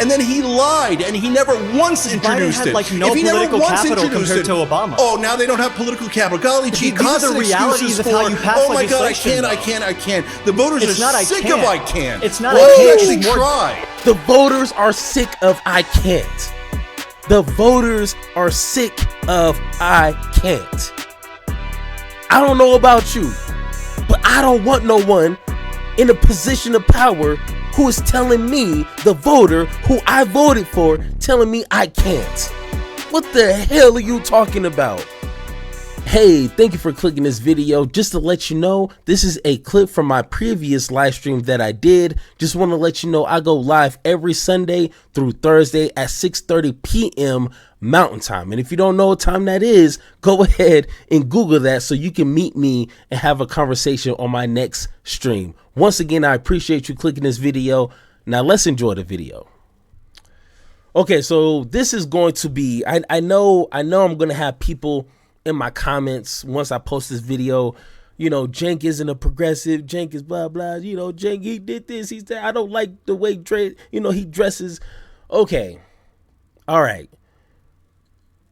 and then he lied, and he never once introduced Biden had, it. like, no If he never political once capital introduced compared it, to Obama. oh, now they don't have political capital. Golly gee, These are the constant realities excuses of for, how you pass oh my God, I legislation, can't, I can't. The voters It's are not, I sick can't. of I can't. It's not, Why I don't you can't. actually It's more- try? The voters are sick of I can't. The voters are sick of I can't. I don't know about you, but I don't want no one in a position of power who is telling me, the voter who I voted for, telling me I can't. What the hell are you talking about? Hey, thank you for clicking this video. Just to let you know, this is a clip from my previous live stream that I did. Just want to let you know I go live every Sunday through Thursday at 6:30 p.m. Mountain Time. And if you don't know what time that is, go ahead and Google that so you can meet me and have a conversation on my next stream. Once again, I appreciate you clicking this video. Now let's enjoy the video. Okay, so this is going to be, I know I'm going to have people in my comments once I post this video, you know, Cenk isn't a progressive, Cenk is blah blah, you know, Cenk, he did this, he said I don't like the way he dresses. Okay, all right,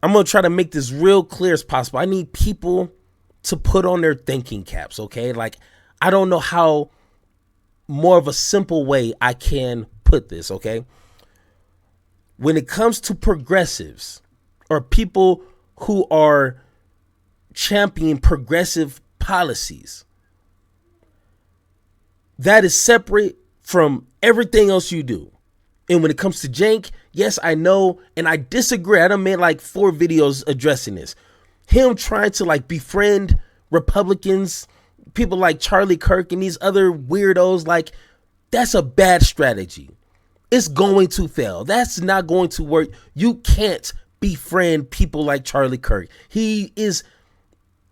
I'm gonna try to make this real clear as possible. I need people to put on their thinking caps. Okay, like I don't know how more of a simple way I can put this. Okay, when it comes to progressives or people who are champion progressive policies, that is separate from everything else you do. And when it comes to Cenk, yes, I know, and I disagree. I done made like 4 videos addressing this. Him trying to like befriend Republicans, people like Charlie Kirk and these other weirdos, like that's a bad strategy. It's going to fail. That's not going to work. You can't befriend people like Charlie Kirk. He is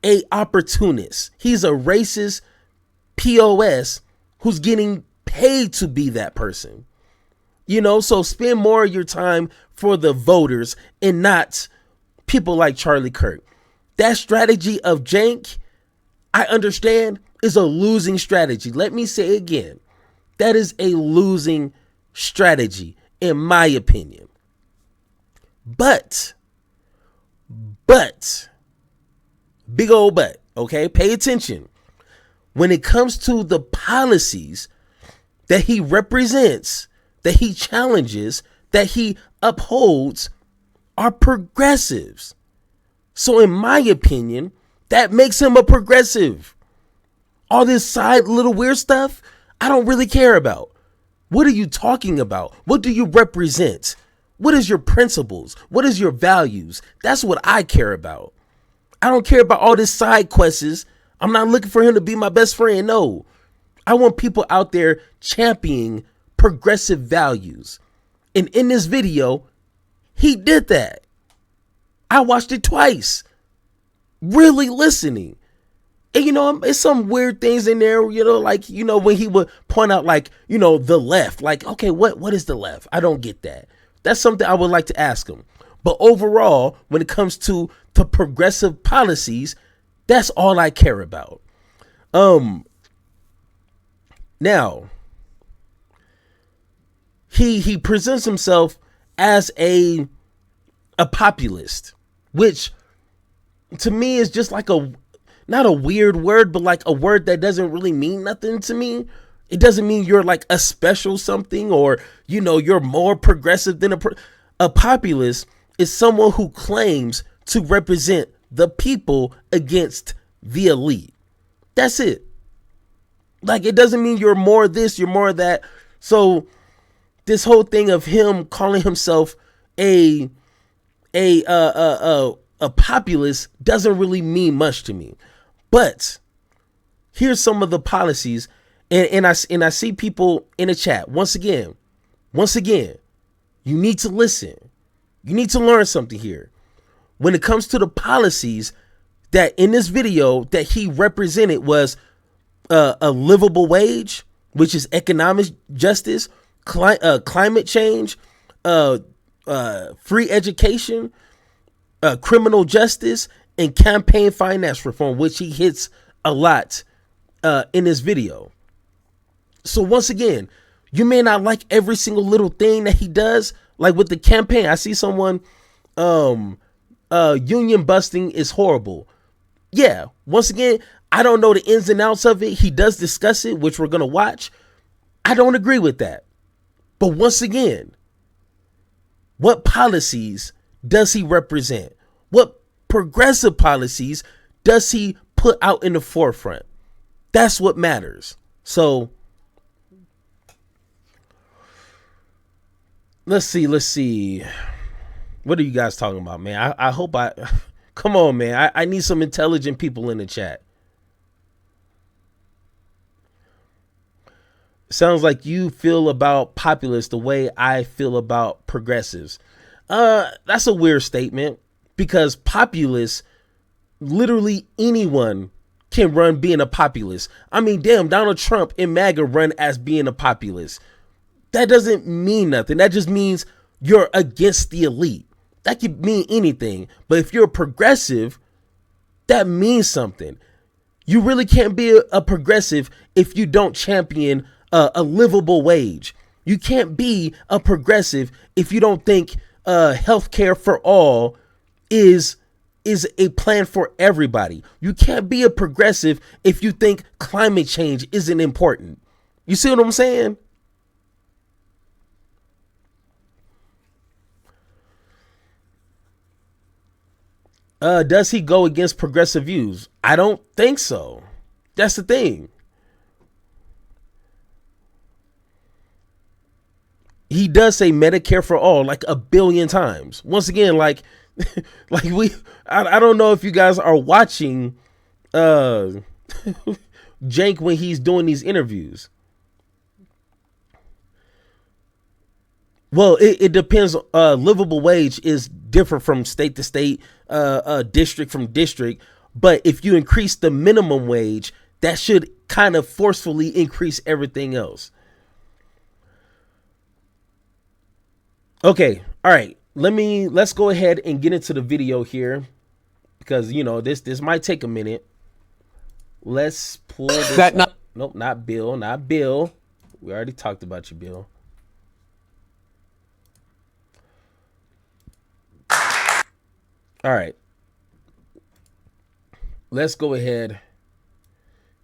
a opportunist. He's a racist POS who's getting paid to be that person. You know, so spend more of your time for the voters and not people like Charlie Kirk. That strategy of Cenk, I understand, is a losing strategy. Let me say again, that is a losing strategy in my opinion. But big old but, okay? Pay attention. When it comes to the policies that he represents, that he challenges, that he upholds, are progressives. So in my opinion, that makes him a progressive. All this side little weird stuff, I don't really care about. What are you talking about? What do you represent? What is your principles? What is your values? That's what I care about. I don't care about all this side quests. I'm not looking for him to be my best friend. No, I want people out there championing progressive values. And in this video, he did that. I watched it twice, really listening. And, you know, it's some weird things in there, you know, like, you know, when he would point out, like, you know, the left, like, okay, what is the left? I don't get that. That's something I would like to ask him. But overall, when it comes to the progressive policies, that's all I care about. Now, he presents himself as a populist, which to me is just like not a weird word, but like a word that doesn't really mean nothing to me. It doesn't mean you're like a special something or, you know, you're more progressive than a populist is someone who claims to represent the people against the elite. That's it. Like, it doesn't mean you're more this, you're more that. So this whole thing of him calling himself a populist doesn't really mean much to me. But here's some of the policies, and I see people in the chat. Once again, you need to listen. You need to learn something here. When it comes to the policies that in this video that he represented was a livable wage, which is economic justice, climate change, free education, criminal justice, and campaign finance reform, which he hits a lot in this video. So once again, You may not like every single little thing that he does. Like with the campaign, I see someone, union busting is horrible. Yeah, once again, I don't know the ins and outs of it. He does discuss it, which we're going to watch. I don't agree with that. But once again, what policies does he represent? What progressive policies does he put out in the forefront? That's what matters. So let's see. What are you guys talking about, man? I hope come on, man. I need some intelligent people in the chat. Sounds like you feel about populists the way I feel about progressives. That's a weird statement, because populists, literally anyone can run being a populist. I mean, damn, Donald Trump and MAGA run as being a populist. That doesn't mean nothing. That just means you're against the elite. That could mean anything. But if you're a progressive, that means something. You really can't be a progressive if you don't champion a livable wage. You can't be a progressive if you don't think healthcare for all is a plan for everybody. You can't be a progressive if you think climate change isn't important. You see what I'm saying? Does he go against progressive views? I don't think so. That's the thing. He does say Medicare for all like a billion times. Once again, like I don't know if you guys are watching Cenk when he's doing these interviews. Well, it depends. Livable wage is different from state to state, district from district. But if you increase the minimum wage, that should kind of forcefully increase everything else. Okay. All right. Let's go ahead and get into the video here, because, you know, this might take a minute. Let's pull this up. Nope, not Bill. We already talked about you, Bill. All right. Let's go ahead,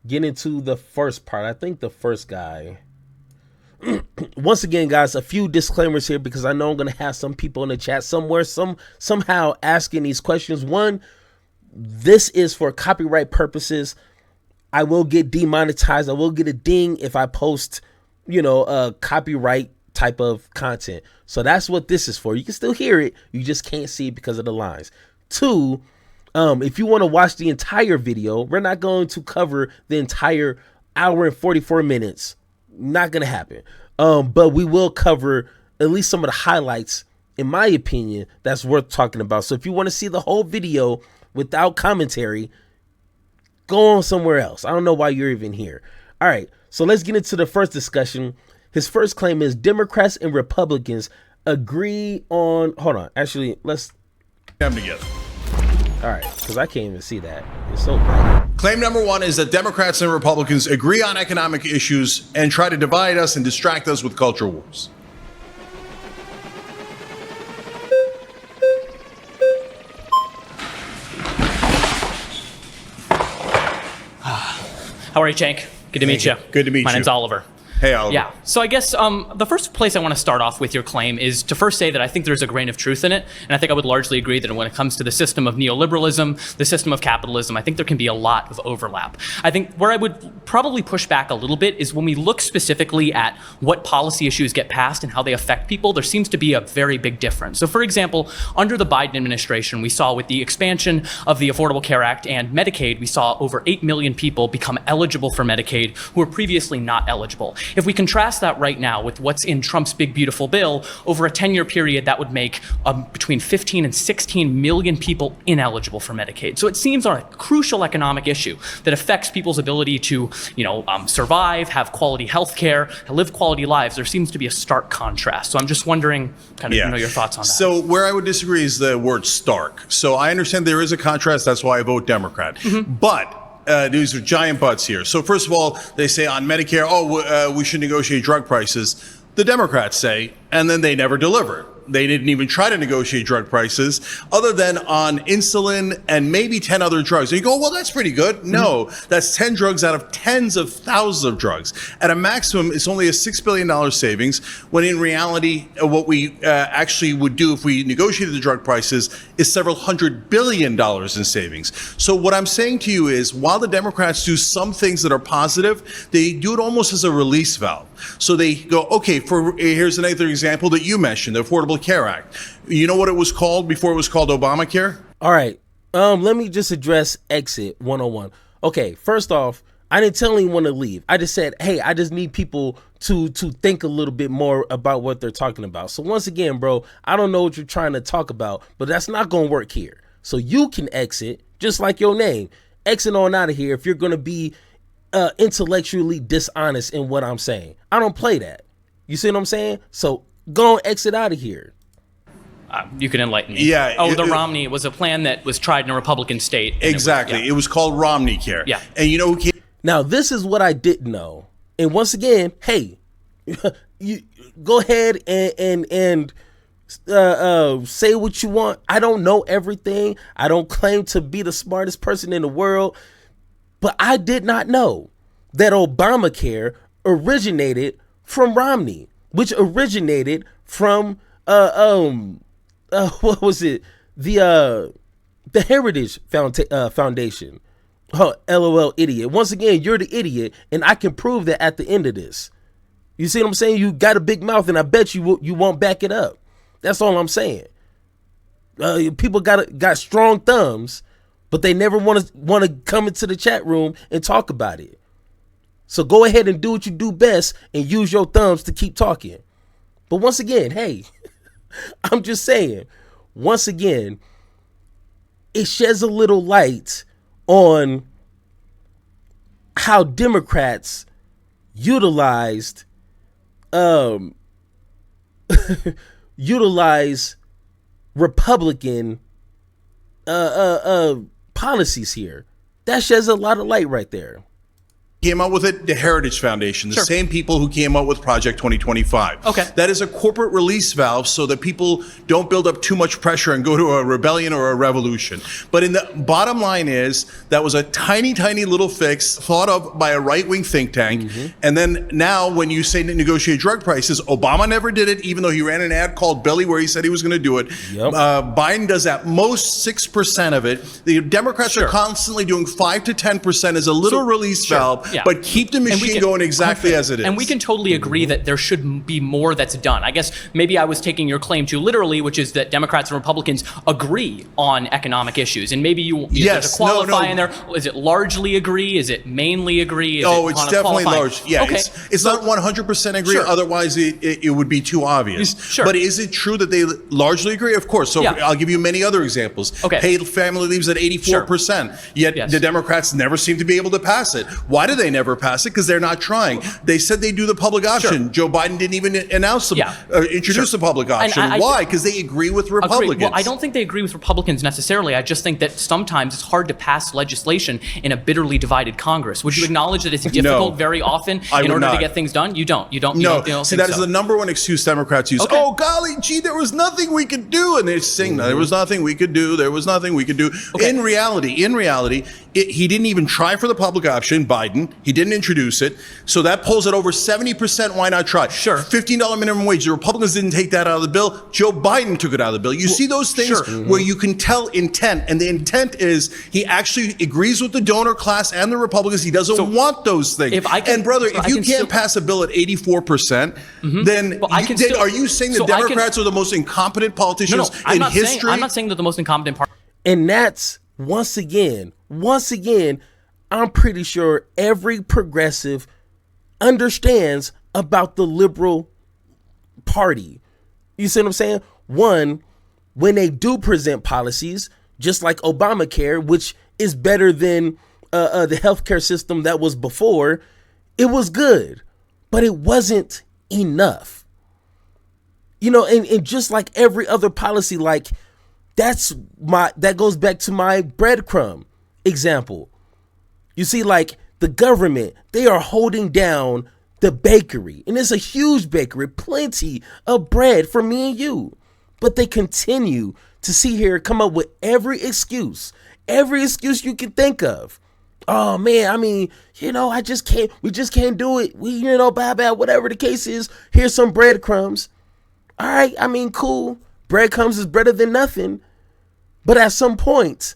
get into the first part. I think the first guy. Once again, guys, a few disclaimers here, because I know I'm going to have some people in the chat somewhere, somehow asking these questions. One, this is for copyright purposes. I will get demonetized. I will get a ding if I post, copyright type of content. So that's what this is for. You can still hear it. You just can't see it because of the lines. Two, if you want to watch the entire video, we're not going to cover the entire hour and 44 minutes. Not going to happen. But we will cover at least some of the highlights, in my opinion, that's worth talking about. So if you want to see the whole video without commentary, go on somewhere else. I don't know why you're even here. All right. So let's get into the first discussion. His first claim is Democrats and Republicans agree on, hold on. Actually, let's Come together. All right, because I can't even see that. It's so bright. Claim number one is that Democrats and Republicans agree on economic issues and try to divide us and distract us with culture wars. How are you, Cenk? Good to meet you. Good to meet you. My name's Oliver. Hey, Oliver. Yeah. So I guess the first place I want to start off with your claim is to first say that I think there's a grain of truth in it. And I think I would largely agree that when it comes to the system of neoliberalism, the system of capitalism, I think there can be a lot of overlap. I think where I would probably push back a little bit is when we look specifically at what policy issues get passed and how they affect people, there seems to be a very big difference. So for example, under the Biden administration, we saw with the expansion of the Affordable Care Act and Medicaid, we saw over 8 million people become eligible for Medicaid who were previously not eligible. If we contrast that right now with what's in Trump's big, beautiful bill, over a 10-year period, that would make between 15 and 16 million people ineligible for Medicaid. So it seems on a crucial economic issue that affects people's ability to, survive, have quality health care, live quality lives. There seems to be a stark contrast. So I'm just wondering your thoughts on that. So where I would disagree is the word stark. So I understand there is a contrast. That's why I vote Democrat. Mm-hmm. But these are giant buts here. So first of all, they say on Medicare, we should negotiate drug prices. The Democrats say, and then they never deliver. They didn't even try to negotiate drug prices other than on insulin and maybe 10 other drugs. And you go, well, that's pretty good. No, that's 10 drugs out of tens of thousands of drugs. At a maximum, it's only a $6 billion savings, when in reality, what we actually would do if we negotiated the drug prices is several $100 billion in savings. So what I'm saying to you is, while the Democrats do some things that are positive, they do it almost as a release valve. So they go, okay, here's another example that you mentioned, the Affordable Care Act. You know what it was called before it was called Obamacare? All right. Let me just address Exit 101. Okay, first off, I didn't tell anyone to leave. I just said, hey, I just need people to think a little bit more about what they're talking about. So once again, bro, I don't know what you're trying to talk about, but that's not going to work here. So you can exit, just like your name. Exit on out of here if you're going to be intellectually dishonest in what I'm saying. I don't play that. You see what I'm saying? So go and exit out of here. You can enlighten me. Yeah. The Romney, it was a plan that was tried in a Republican state. Exactly. It was called Romney Care. Yeah. And you know who came? Now, this is what I didn't know. And once again, hey, you go ahead and say what you want. I don't know everything. I don't claim to be the smartest person in the world. But I did not know that Obamacare originated from Romney, which originated from what was it? The Heritage Foundation. Oh, LOL, idiot. Once again, you're the idiot, and I can prove that at the end of this. You see what I'm saying? You got a big mouth, and I bet you won't back it up. That's all I'm saying. People got strong thumbs, but they never want to come into the chat room and talk about it. So go ahead and do what you do best and use your thumbs to keep talking. But once again, hey, I'm just saying, once again, it sheds a little light on how Democrats utilized Republican policies here. That sheds a lot of light right there. Came out with it, the Heritage Foundation, the same people who came out with Project 2025. Okay. That is a corporate release valve so that people don't build up too much pressure and go to a rebellion or a revolution. But in the bottom line is, that was a tiny, tiny little fix thought of by a right-wing think tank. Mm-hmm. And then now when you say negotiate drug prices, Obama never did it, even though he ran an ad called Belly where he said he was going to do it. Yep. Biden does at most 6% of it. The Democrats are constantly doing 5 to 10% as a little release valve. Yeah. But keep the machine going exactly as it is. And we can totally agree that there should be more that's done. I guess maybe I was taking your claim too literally, which is that Democrats and Republicans agree on economic issues. And maybe there's a qualify in there. Is it largely agree? Is it mainly agree? It's definitely large. Yeah, okay. It's not 100% agree. Sure. Otherwise, it would be too obvious. Sure. But is it true that they largely agree? Of course. So I'll give you many other examples. Okay. Paid family leaves at 84%. Yet the Democrats never seem to be able to pass it. Why do they never pass it? Because they're not trying. They said they do the public option. Sure. Joe Biden didn't even announce them, introduce the public option. Why? Because they agree with Republicans. Well, I don't think they agree with Republicans necessarily. I just think that sometimes it's hard to pass legislation in a bitterly divided Congress. Would you acknowledge that it's difficult very often in order to get things done? You don't. No. See, that is the number one excuse Democrats use. Okay. Oh, golly gee, there was nothing we could do. And they sing, there was nothing we could do. There was nothing we could do. Okay. In reality, he didn't even try for the public option, Biden. He didn't introduce it. So that pulls it over 70%. Why not try? Sure. $15 minimum wage. The Republicans didn't take that out of the bill. Joe Biden took it out of the bill. You see those things where you can tell intent. And the intent is he actually agrees with the donor class and the Republicans. He doesn't want those things. If you can't pass a bill at 84%, then are you saying the Democrats are the most incompetent politicians in history? I'm not saying they're the most incompetent party. And that's, once again, I'm pretty sure every progressive understands about the liberal party. You see what I'm saying? One, when they do present policies, just like Obamacare, which is better than the healthcare system that was before, it was good, but it wasn't enough. And just like every other policy, like that goes back to my breadcrumb example. You see, like the government, they are holding down the bakery, and it's a huge bakery, plenty of bread for me and you. But they continue to see here come up with every excuse you can think of. Oh man, I mean, we just can't do it. Whatever the case is, here's some breadcrumbs. All right, I mean, cool. Breadcrumbs is better than nothing. But at some point,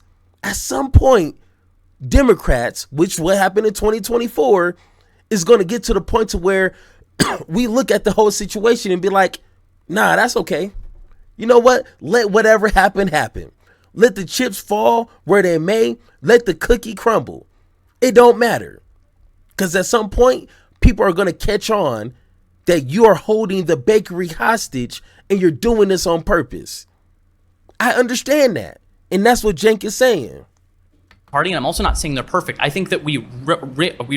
Democrats, which what happened in 2024, is going to get to the point to where we look at the whole situation and be like, nah, that's okay. You know what? Let whatever happen, happen. Let the chips fall where they may. Let the cookie crumble. It don't matter. Because at some point, people are going to catch on that you are holding the bakery hostage and you're doing this on purpose. I understand that. And that's what Cenk is saying. Party, and I'm also not saying they're perfect. I think that we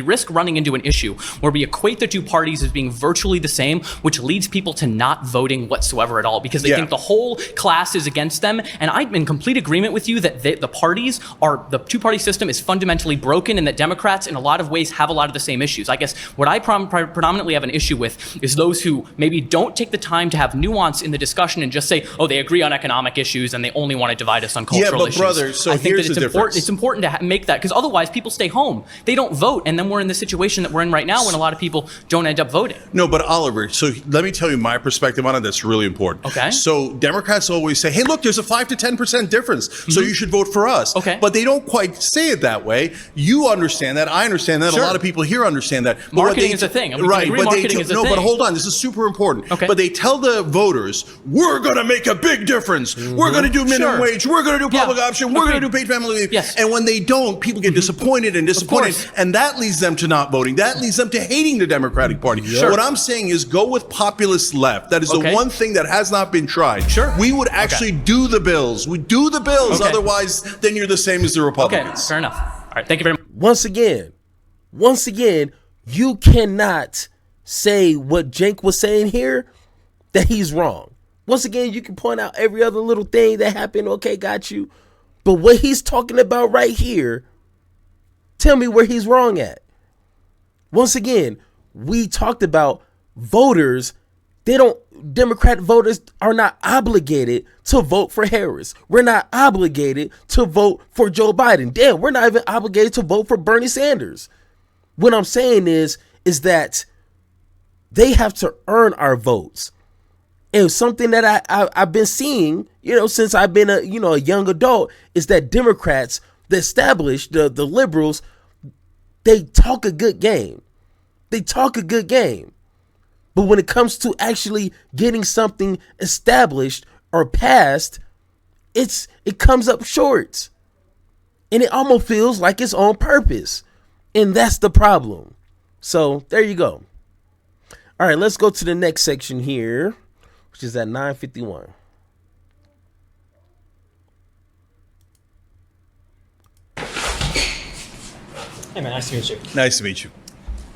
risk running into an issue where we equate the two parties as being virtually the same, which leads people to not voting whatsoever at all because they think the whole class is against them. And I'm in complete agreement with you that the two-party system is fundamentally broken and that Democrats in a lot of ways have a lot of the same issues. I guess what I predominantly have an issue with is those who maybe don't take the time to have nuance in the discussion and just say, oh, they agree on economic issues and they only want to divide us on cultural issues. Yeah, but brother, so I think here's that the difference. It's important to make that, because otherwise people stay home. They don't vote, and then we're in the situation that we're in right now when a lot of people don't end up voting. No, but Oliver, so let me tell you my perspective on it. That's really important. Okay. So Democrats always say, hey, look, there's a 5 to 10% difference, so you should vote for us. Okay. But they don't quite say it that way. You understand that. I understand that. Sure. A lot of people here understand that. But Marketing is a thing. Right. But marketing is a thing. But hold on. This is super important. Okay. But they tell the voters, we're going to make a big difference. We're going to do minimum wage. We're going to do public option. We're going to do paid family leave. Yes. And when they don't, people get disappointed. And that leads them to not voting. That leads them to hating the Democratic Party. Sure. What I'm saying is go with populist left. That is the one thing that has not been tried. Sure. We would actually do the bills. We do the bills. Otherwise, then you're the same as the Republicans. Okay, fair enough. All right, thank you very much. Once again, you cannot say what Cenk was saying here, that he's wrong. Once again, you can point out every other little thing that happened. Okay, got you. But what he's talking about right here, tell me where he's wrong at. Once again, we talked about voters. Democrat voters are not obligated to vote for Harris. We're not obligated to vote for Joe Biden. Damn, we're not even obligated to vote for Bernie Sanders. What I'm saying is that they have to earn our votes. And something that I've been seeing, since I've been a young adult, is that Democrats, the established, the liberals, they talk a good game. But when it comes to actually getting something established or passed, it comes up short. And it almost feels like it's on purpose. And that's the problem. So there you go. All right, let's go to the next section here, which is at 9:51. Hey man, nice to meet you. Nice to meet you.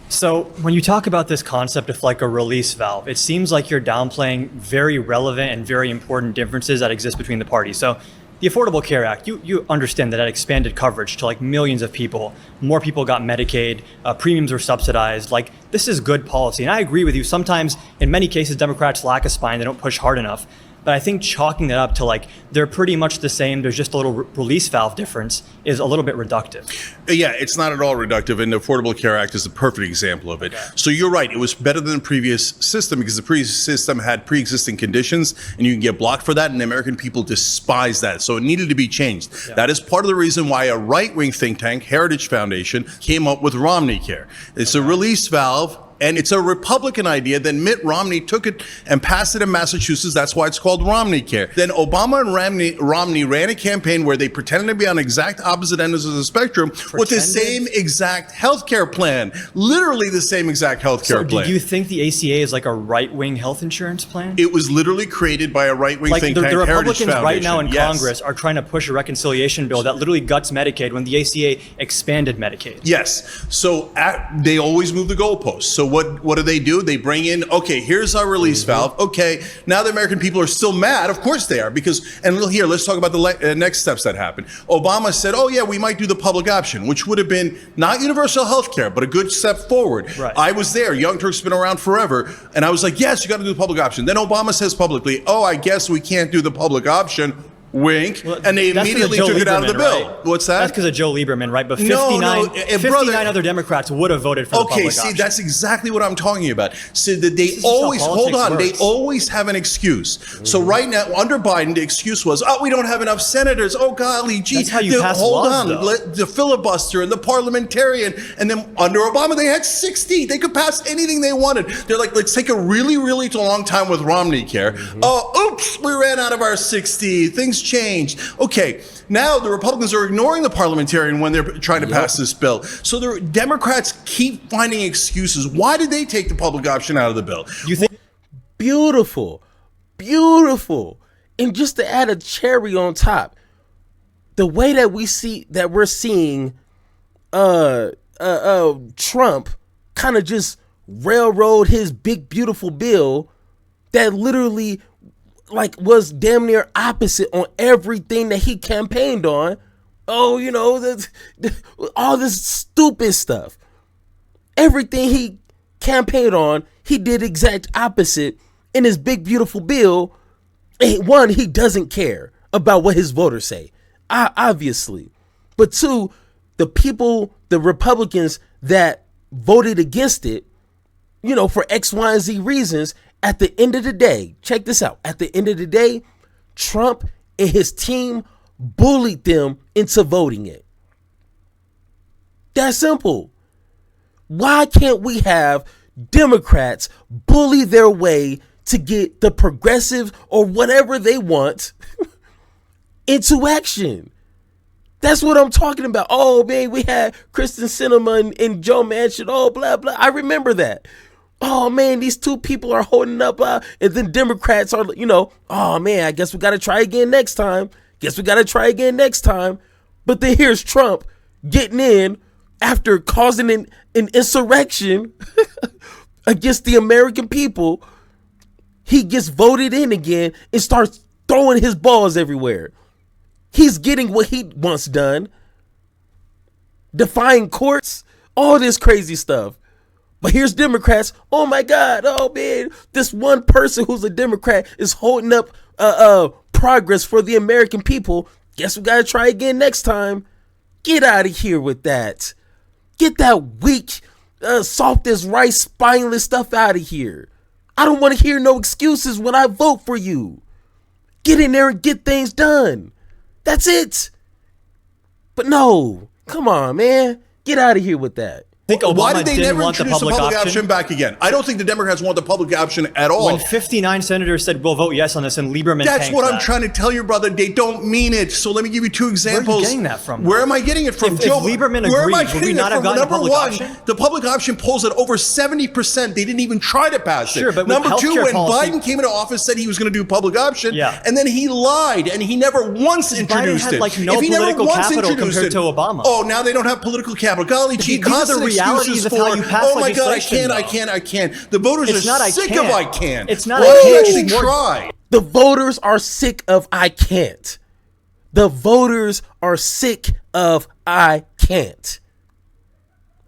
So when you talk about this concept of like a release valve, it seems like you're downplaying very relevant and very important differences that exist between the parties. So the Affordable Care Act, you understand that expanded coverage to like millions of people. More people got Medicaid, premiums were subsidized. Like, this is good policy. And I agree with you. Sometimes, in many cases, Democrats lack a spine. They don't push hard enough. But I think chalking that up to like, they're pretty much the same, there's just a little release valve difference, is a little bit reductive. Yeah, it's not at all reductive, and the Affordable Care Act is a perfect example of it. Okay. So you're right, it was better than the previous system because the previous system had pre-existing conditions, and you can get blocked for that, and the American people despise that. So it needed to be changed. Yeah. That is part of the reason why a right-wing think tank, Heritage Foundation, came up with Romney Care. It's a release valve. And it's a Republican idea. Then Mitt Romney took it and passed it in Massachusetts. That's why it's called Romney Care. Then Obama and Romney ran a campaign where they pretended to be on exact opposite ends of the spectrum with the same exact healthcare plan. Literally the same exact healthcare plan. Do you think the ACA is like a right-wing health insurance plan? It was literally created by a right-wing think tank, the Heritage Republicans Foundation. right now in Congress are trying to push a reconciliation bill that literally guts Medicaid when the ACA expanded Medicaid. Yes. So they always move the goalposts. So what do? They bring in, okay, here's our release valve. Okay, now the American people are still mad. Of course they are, because, and here, let's talk about the next steps that happened. Obama said, oh yeah, we might do the public option, which would have been not universal health care, but a good step forward. Right. I was there. Young Turk's been around forever. And I was like, yes, you got to do the public option. Then Obama says publicly, oh, I guess we can't do the public option. Wink. Well, and they that's 'cause of immediately Joe took it out of the Lieberman, bill. right? What's that? That's because of Joe Lieberman, right? But No, 59, no, 59 brother. other Democrats would have voted for the public See, option. that's exactly what I'm talking about. So that they This is just how always, hold politics on, they works. always have an excuse. So right now, under Biden, the excuse was, oh, we don't have enough senators. Oh, golly, gee. That's how you pass hold laws, on, though. the filibuster and the parliamentarian. And then under Obama, they had 60. They could pass anything they wanted. They're like, let's take a really, really long time with Romney care. Oh, oops, we ran out of our 60. Things changed. Okay. Now the Republicans are ignoring the parliamentarian when they're trying to pass this bill. So the Democrats keep finding excuses. Why did they take the public option out of the bill? You think Beautiful. Beautiful. And just to add a cherry on top, the way that we're seeing Trump kind of just railroad his big beautiful bill that literally like was damn near opposite on everything that he campaigned on. Oh, you know, all this stupid stuff. Everything he campaigned on, he did exact opposite in his big beautiful bill. One, he doesn't care about what his voters say, obviously. But two, the people, the Republicans that voted against it, you know, for X, Y, and Z reasons, at the end of the day, check this out. At the end of the day, Trump and his team bullied them into voting it. That's simple. Why can't we have Democrats bully their way to get the progressive or whatever they want into action? That's what I'm talking about. Oh, man, we had Kristen Sinema and Joe Manchin. Oh, blah, blah. I remember that. Oh, man, these two people are holding up. And then Democrats are, you know, oh, man, I guess we got to try again next time. But then here's Trump getting in after causing an insurrection against the American people. He gets voted in again and starts throwing his balls everywhere. He's getting what he wants done. Defying courts, all this crazy stuff. But here's Democrats. Oh my God. Oh man, this one person who's a Democrat is holding up progress for the American people. Guess we gotta try again next time. Get out of here with that. Get that weak, soft as rice, spineless stuff out of here. I don't want to hear no excuses when I vote for you. Get in there and get things done. That's it. But no, come on, man. Get out of here with that. think Obama Why did they didn't never want the introduce the public public option back again? I don't think the Democrats want the public option at all. When 59 senators said we'll vote yes on this, and Lieberman That's tanked what I'm that. trying to tell you, brother. They don't mean it. So let me give you two examples. getting that from? Where am I getting it from? If Joe, Lieberman where am I agreed, would we getting not it have from? gotten the Number public one, option? the public option polls at over 70%. They didn't even try to pass it. Sure, but with Number two, healthcare when policy- Biden came into office, said he was going to do public option, Yeah. and then he lied, and he never once introduced had, it. like, no If he never political once capital introduced compared to Obama. Oh, now they don't have political capital. Golly gee, These are the constant realities excuses of for, how you pass oh my God, legislation, I can't. The voters It's are not I sick can't. of I can't. It's not Why I don't you can't, actually it's more- try? The voters are sick of I can't. The voters are sick of I can't.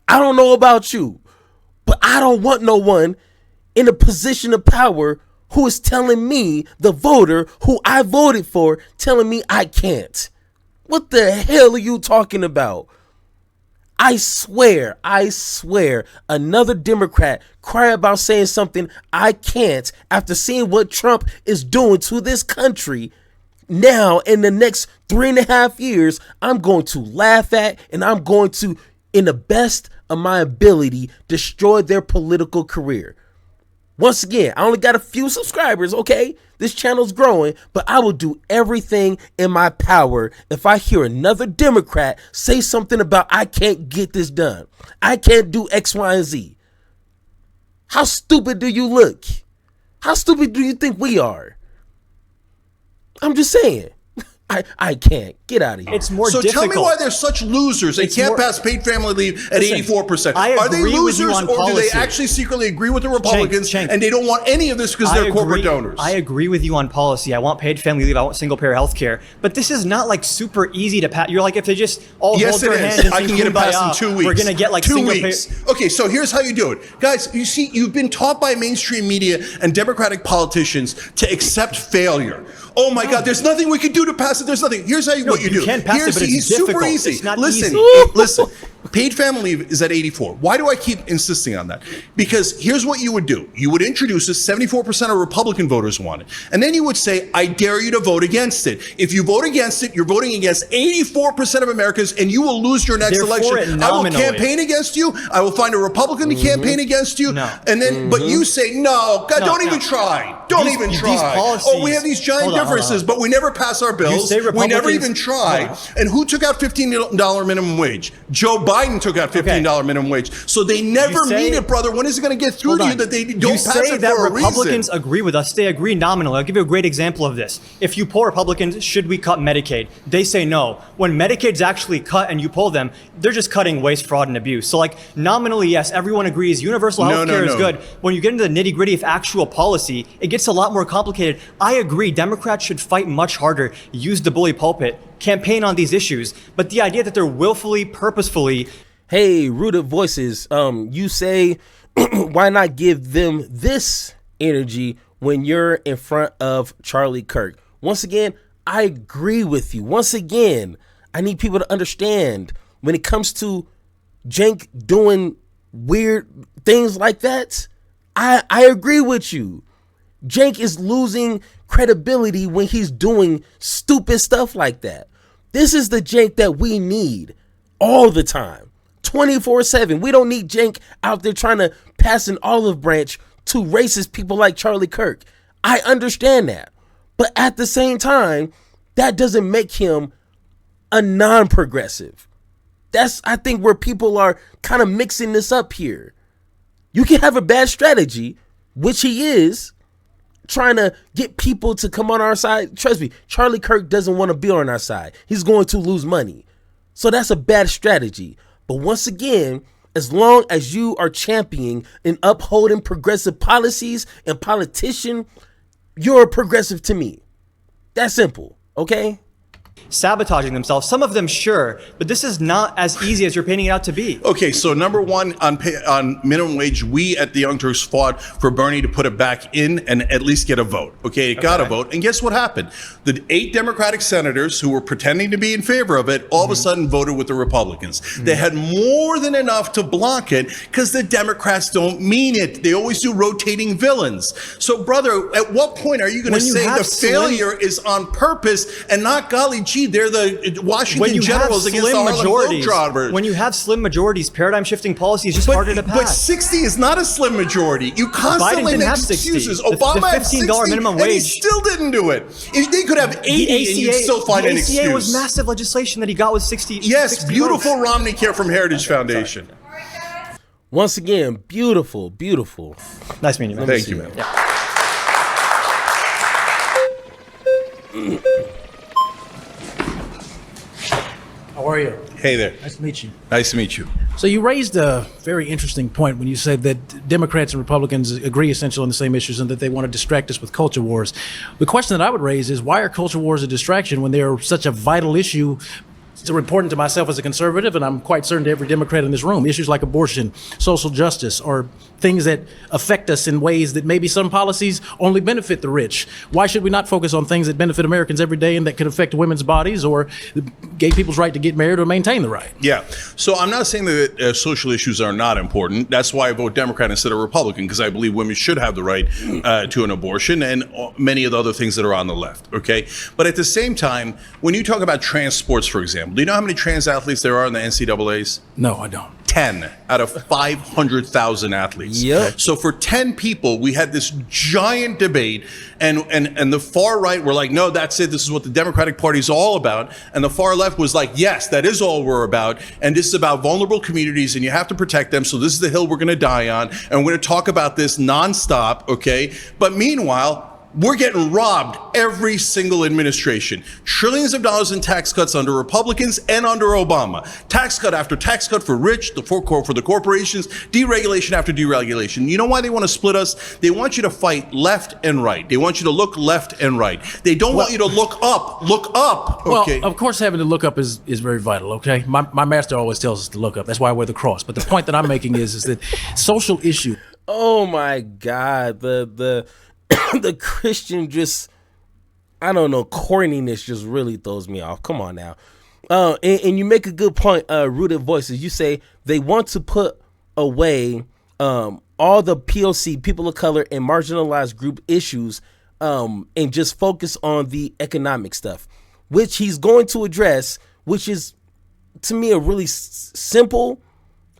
I don't know about you, but I don't want no one in a position of power who is telling me, the voter who I voted for, telling me I can't. What the hell are you talking about? I swear, another Democrat cry about saying something I can't after seeing what Trump is doing to this country. Now, in the next 3.5 years, I'm going to laugh at, and I'm going to, in the best of my ability, destroy their political career. Once again, I only got a few subscribers, okay? This channel's growing, but I will do everything in my power if I hear another Democrat say something about I can't get this done. I can't do X, Y, and Z. How stupid do you look? How stupid do you think we are? I'm just saying. I can't. Get out of here. It's more So difficult. tell me why they're such losers. They can't pass paid family leave at Listen, 84%. I Are they agree with you losers, on or do they policy. actually secretly agree with the Republicans Cenk. and they don't want any of this because they're corporate donors? I agree with you on policy. I want paid family leave. I want single payer health care. But this is not like super easy to pass. You're like, if they just all Yes, hold it their is. hand and I sing can get it passed Kumbaya, in 2 weeks. we're going to get like 2 single weeks. payer. Okay, so here's how you do it. Guys, you see, you've been taught by mainstream media and Democratic politicians to accept failure. Oh my God, there's nothing we can do to pass it. There's nothing. Here's how what you do. You can pass it, but it's super difficult. easy. It's not listen, easy. listen. Paid family leave is at 84. Why do I keep insisting on that? Because here's what you would do. You would introduce this, 74% of Republican voters want it. And then you would say, I dare you to vote against it. If you vote against it, you're voting against 84% of Americans and you will lose your next They're for election. it I will nominally. campaign against you. I will find a Republican to campaign against you. No. And then, but you say, no, God, don't even try. Don't These- even these try. policies- Oh, we have these giant Hold on, hold differences, on. but we never pass our bills. say We never Republicans- even try. Hold on. And who took out $15 minimum wage? Joe Biden took out $15 minimum wage. So they never You say- mean it, brother. When is it going to get through Hold to you on. that they don't you pass say it that for a Republicans reason? agree with us. They agree nominally. I'll give you a great example of this. If you poll Republicans, should we cut Medicaid? They say no. When Medicaid's actually cut and you poll them, they're just cutting waste, fraud, and abuse. So like nominally, yes, everyone agrees universal health care is good. When you get into the nitty gritty of actual policy, it gets a lot more complicated. I agree. Democrats should fight much harder, use the bully pulpit, campaign on these issues. But the idea that they're willfully, purposefully Hey, Rooted Voices, you say, why not give them this energy when you're in front of Charlie Kirk? Once again, I agree with you. Once again, I need people to understand when it comes to Cenk doing weird things like that, I agree with you. Cenk is losing credibility when he's doing stupid stuff like that. This is the Cenk that we need all the time. 24/7. We don't need Cenk out there trying to pass an olive branch to racist people like Charlie Kirk. I understand that. But at the same time, that doesn't make him a non-progressive. That's, I think, where people are kind of mixing this up here. You can have a bad strategy, which he is, trying to get people to come on our side. Trust me, Charlie Kirk doesn't want to be on our side. He's going to lose money. So that's a bad strategy. But once again, as long as you are championing and upholding progressive policies and politician, you're a progressive to me. That's simple, okay? sabotaging themselves. Some of them, sure, but this is not as easy as you're painting it out to be. Okay, so number one, on minimum wage, we at the Young Turks fought for Bernie to put it back in and at least get a vote. Okay, it got a vote. And guess what happened? The 8 Democratic senators who were pretending to be in favor of it all of a sudden voted with the Republicans. They had more than enough to block it because the Democrats don't mean it. They always do rotating villains. So, brother, at what point are you going to When you say have the slim- failure is on purpose and not, golly gee, they're the When Washington you have Generals against the slim Harlem majorities, Globetrotters? when you have slim majorities, paradigm shifting policy is just harder to But pass. 60 is not a slim majority. You constantly didn't make have 60. excuses. The Obama had $15 60, minimum and he wage. still didn't do it. If they could have 80 the and you'd still find the an ACA excuse. was massive legislation that he got with 60. Yes, 60 beautiful votes. Romney Care from Heritage Foundation. Once again, beautiful, beautiful. Nice meeting you, man. Thank you, man. How are you? Hey there. Nice to meet you. Nice to meet you. So you raised a very interesting point when you said that Democrats and Republicans agree essentially on the same issues and that they want to distract us with culture wars. The question that I would raise is, why are culture wars a distraction when they are such a vital issue? It's important to myself as a conservative, and I'm quite certain to every Democrat in this room. Issues like abortion, social justice, or things that affect us in ways that maybe some policies only benefit the rich. Why should we not focus on things that benefit Americans every day and that could affect women's bodies or gay people's right to get married or maintain the right? Yeah. So I'm not saying that social issues are not important. That's why I vote Democrat instead of Republican, because I believe women should have the right to an abortion and many of the other things that are on the left. Okay. But at the same time, when you talk about trans sports, for example, do you know how many trans athletes there are in the NCAAs? No, I don't. 10 out of 500,000 athletes. Yep. So for 10 people, we had this giant debate, and the far right were like, no, that's it. This is what the Democratic Party is all about. And the far left was like, yes, that is all we're about. And this is about vulnerable communities, and you have to protect them. So this is the hill we're going to die on. And we're going to talk about this nonstop, okay? But meanwhile, We're getting robbed every single administration. Trillions of dollars in tax cuts under Republicans and under Obama. Tax cut after tax cut for rich, for the corporations, deregulation after deregulation. You know why they want to split us? They want you to fight left and right. They want you to look left and right. They don't want you to look up. Look up. Okay. Well, of course, having to look up is very vital. Okay, my master always tells us to look up. That's why I wear the cross. But the point that I'm making is that social issue. Oh my God, the the Christian just, I don't know, corniness just really throws me off. Come on now. And you make a good point, Rooted Voices. You say they want to put away all the POC, people of color, and marginalized group issues and just focus on the economic stuff, which he's going to address, which is, to me, a really simple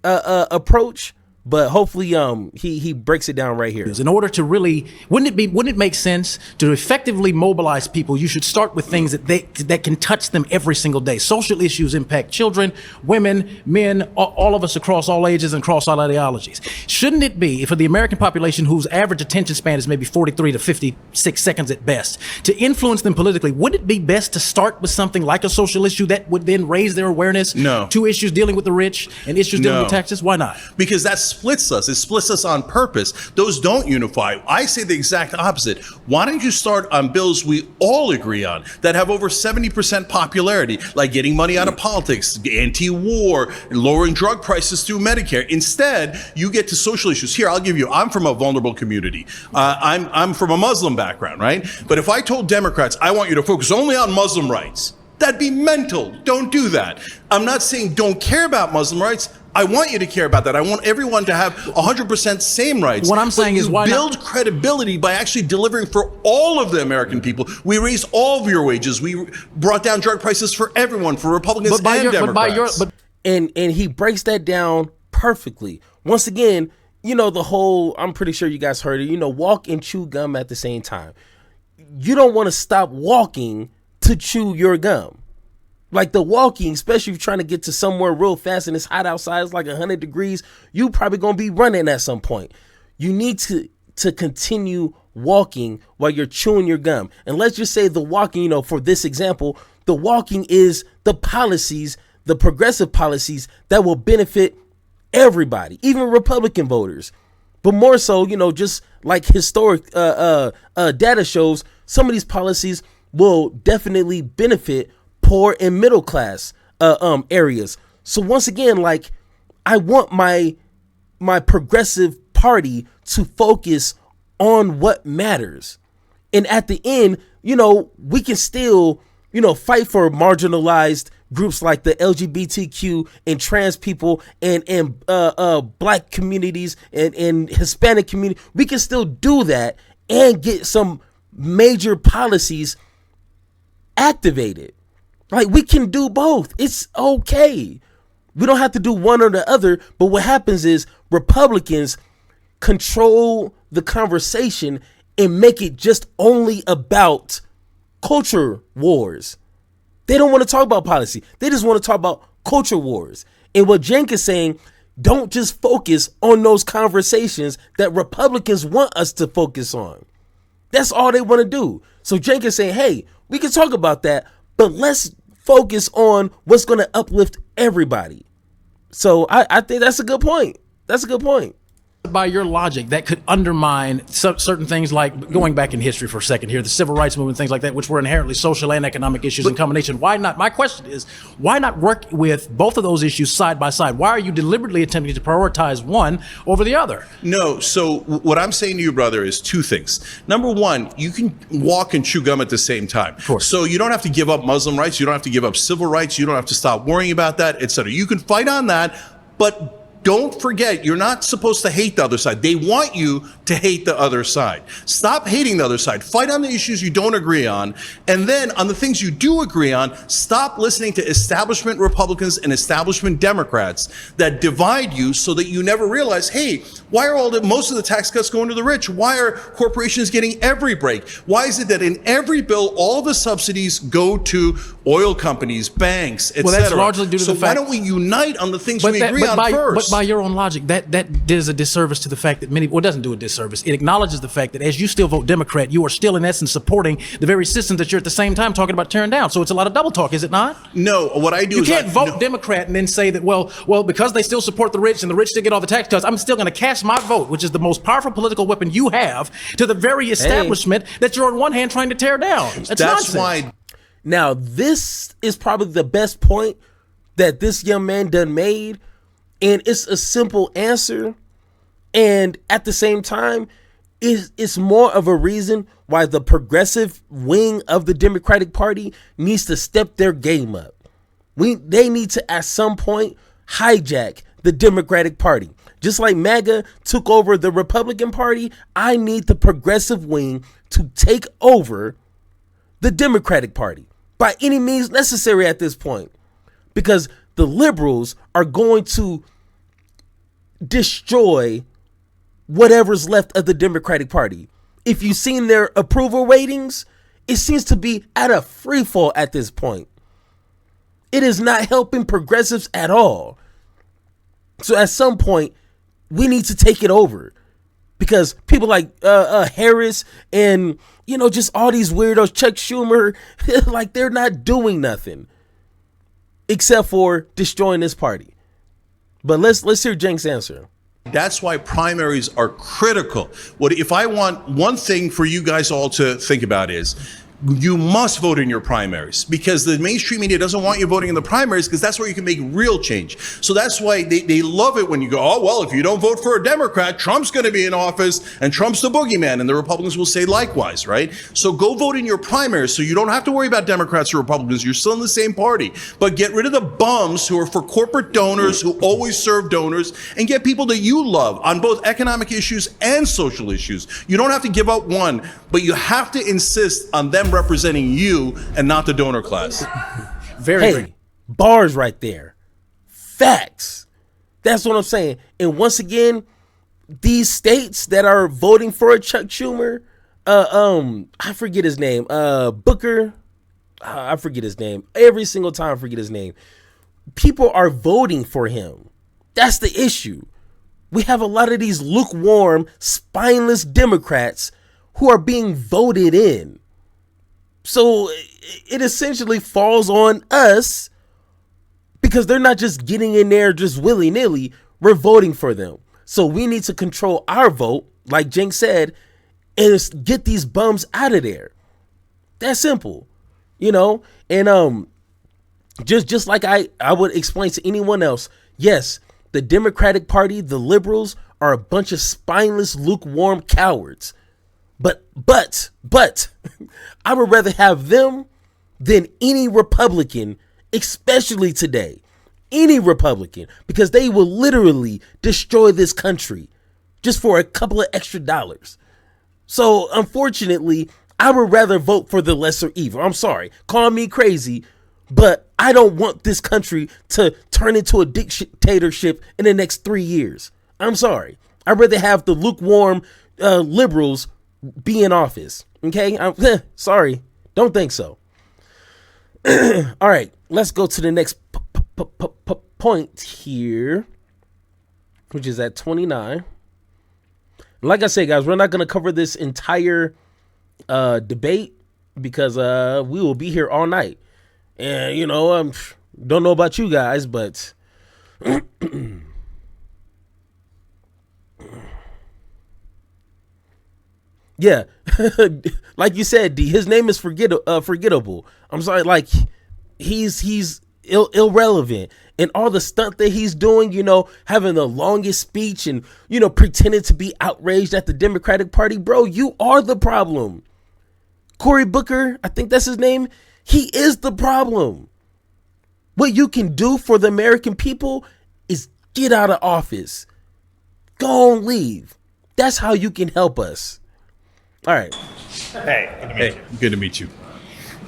approach. But hopefully he breaks it down right here. In order to really, wouldn't it make sense to effectively mobilize people? You should start with things that can touch them every single day. Social issues impact children, women, men, all of us across all ages and across all ideologies. Shouldn't it be, for the American population whose average attention span is maybe 43 to 56 seconds at best, to influence them politically, wouldn't it be best to start with something like a social issue that would then raise their awareness to issues dealing with the rich and issues dealing with taxes? Why not? Because that splits us. It splits us on purpose. Those don't unify. I say the exact opposite. Why don't you start on bills we all agree on that have over 70% popularity, like getting money out of politics, anti-war, lowering drug prices through Medicare. Instead, you get to social issues. Here, I'll give you, I'm from a vulnerable community. I'm from a Muslim background, right? But if I told Democrats, I want you to focus only on Muslim rights, that'd be mental. Don't do that. I'm not saying don't care about Muslim rights. I want you to care about that. I want everyone to have 100% same rights. What I'm saying is, why build credibility by actually delivering for all of the American people. We raised all of your wages. We brought down drug prices for everyone, for Republicans and Democrats. And he breaks that down perfectly. Once again, you know, the whole, I'm pretty sure you guys heard it, you know, walk and chew gum at the same time. You don't want to stop walking to chew your gum. Like the walking, especially if you're trying to get to somewhere real fast and it's hot outside, it's like 100 degrees, you probably going to be running at some point. You need to continue walking while you're chewing your gum. And let's just say the walking, you know, for this example, the walking is the policies, the progressive policies that will benefit everybody, even Republican voters. But more so, you know, just like historic data shows, some of these policies will definitely benefit poor and middle class areas. So once again, like, I want my progressive party to focus on what matters. And at the end, you know, we can still, you know, fight for marginalized groups like the LGBTQ and trans people and black communities and Hispanic community. We can still do that and get some major policies activated. Like, we can do both. It's okay. We don't have to do one or the other. But what happens is Republicans control the conversation and make it just only about culture wars. They don't want to talk about policy. They just want to talk about culture wars. And what Cenk is saying, don't just focus on those conversations that Republicans want us to focus on. That's all they want to do. So Cenk is saying, hey, we can talk about that, but let's focus on what's going to uplift everybody. So I think that's a good point. That's a good point. By your logic, that could undermine certain things, like going back in history for a second here, the civil rights movement, things like that, which were inherently social and economic issues in combination. Why not? My question is, why not work with both of those issues side by side? Why are you deliberately attempting to prioritize one over the other? No. So what I'm saying to you, brother, is two things. Number one, you can walk and chew gum at the same time. Of course. So you don't have to give up Muslim rights. You don't have to give up civil rights. You don't have to stop worrying about that, etc. You can fight on that, but don't forget, you're not supposed to hate the other side. They want you to hate the other side. Stop hating the other side. Fight on the issues you don't agree on. And then on the things you do agree on, stop listening to establishment Republicans and establishment Democrats that divide you so that you never realize, hey, why are most of the tax cuts going to the rich? Why are corporations getting every break? Why is it that in every bill, all the subsidies go to oil companies, banks, etc.? Well, that's largely due to the fact. So why don't we unite on the things we agree on first? by your own logic, that does a disservice to the fact that it doesn't do a disservice. It acknowledges the fact that as you still vote Democrat, you are still in essence supporting the very systems that you're at the same time talking about tearing down. So it's a lot of double talk, is it not? No, what I do You is can't vote Democrat and then say that, well, because they still support the rich and the rich still get all the tax cuts, I'm still going to cast my vote, which is the most powerful political weapon you have, to the very establishment that you're on one hand trying to tear down. That's nonsense. why. Now, this is probably the best point that this young man done made, and it's a simple answer, and at the same time, it's more of a reason why the progressive wing of the Democratic Party needs to step their game up. They need to at some point hijack the Democratic Party. Just like MAGA took over the Republican Party, I need the progressive wing to take over the Democratic Party by any means necessary at this point, because the liberals are going to destroy whatever's left of the Democratic Party. If you've seen their approval ratings, it seems to be at a free fall at this point. It is not helping progressives at all. So at some point, we need to take it over, because people like Harris and, just all these weirdos, Chuck Schumer, like they're not doing nothing except for destroying this party. But let's hear Cenk's answer. That's why primaries are critical. If I want one thing for you guys all to think about is, you must vote in your primaries, because the mainstream media doesn't want you voting in the primaries, because that's where you can make real change. So that's why they love it when you go, oh, well, if you don't vote for a Democrat, Trump's going to be in office and Trump's the boogeyman, and the Republicans will say likewise, right? So go vote in your primaries so you don't have to worry about Democrats or Republicans. You're still in the same party. But get rid of the bums who are for corporate donors, who always serve donors, and get people that you love on both economic issues and social issues. You don't have to give up one, but you have to insist on them representing you and not the donor class. Hey, bars right there. Facts. That's what I'm saying. And once again, these states that are voting for a Chuck Schumer, I forget his name, Booker, I forget his name. Every single time I forget his name. People are voting for him. That's the issue. We have a lot of these lukewarm, spineless Democrats who are being voted in. So it essentially falls on us, because they're not just getting in there just willy-nilly. We're voting for them. So we need to control our vote, like Cenk said, and get these bums out of there. That's simple, and just like I would explain to anyone else, yes, the Democratic Party, the liberals, are a bunch of spineless, lukewarm cowards. But I would rather have them than any Republican, especially today. Any Republican, because they will literally destroy this country just for a couple of extra dollars. So unfortunately, I would rather vote for the lesser evil. I'm sorry, call me crazy, but I don't want this country to turn into a dictatorship in the next 3 years. I'm sorry. I'd rather have the lukewarm liberals be in office. Okay, sorry, don't think so. All right, let's go to the next point here, which is at 29. Like I said, guys, we're not going to cover this entire debate, because we will be here all night. And don't know about you guys, but yeah, like you said, D, his name is forgettable. I'm sorry, like he's irrelevant, and all the stunt that he's doing, having the longest speech and pretending to be outraged at the Democratic Party, bro. You are the problem. Cory Booker, I think that's his name. He is the problem. What you can do for the American people is get out of office. Go on, leave. That's how you can help us. All right. Hey, Good to meet you.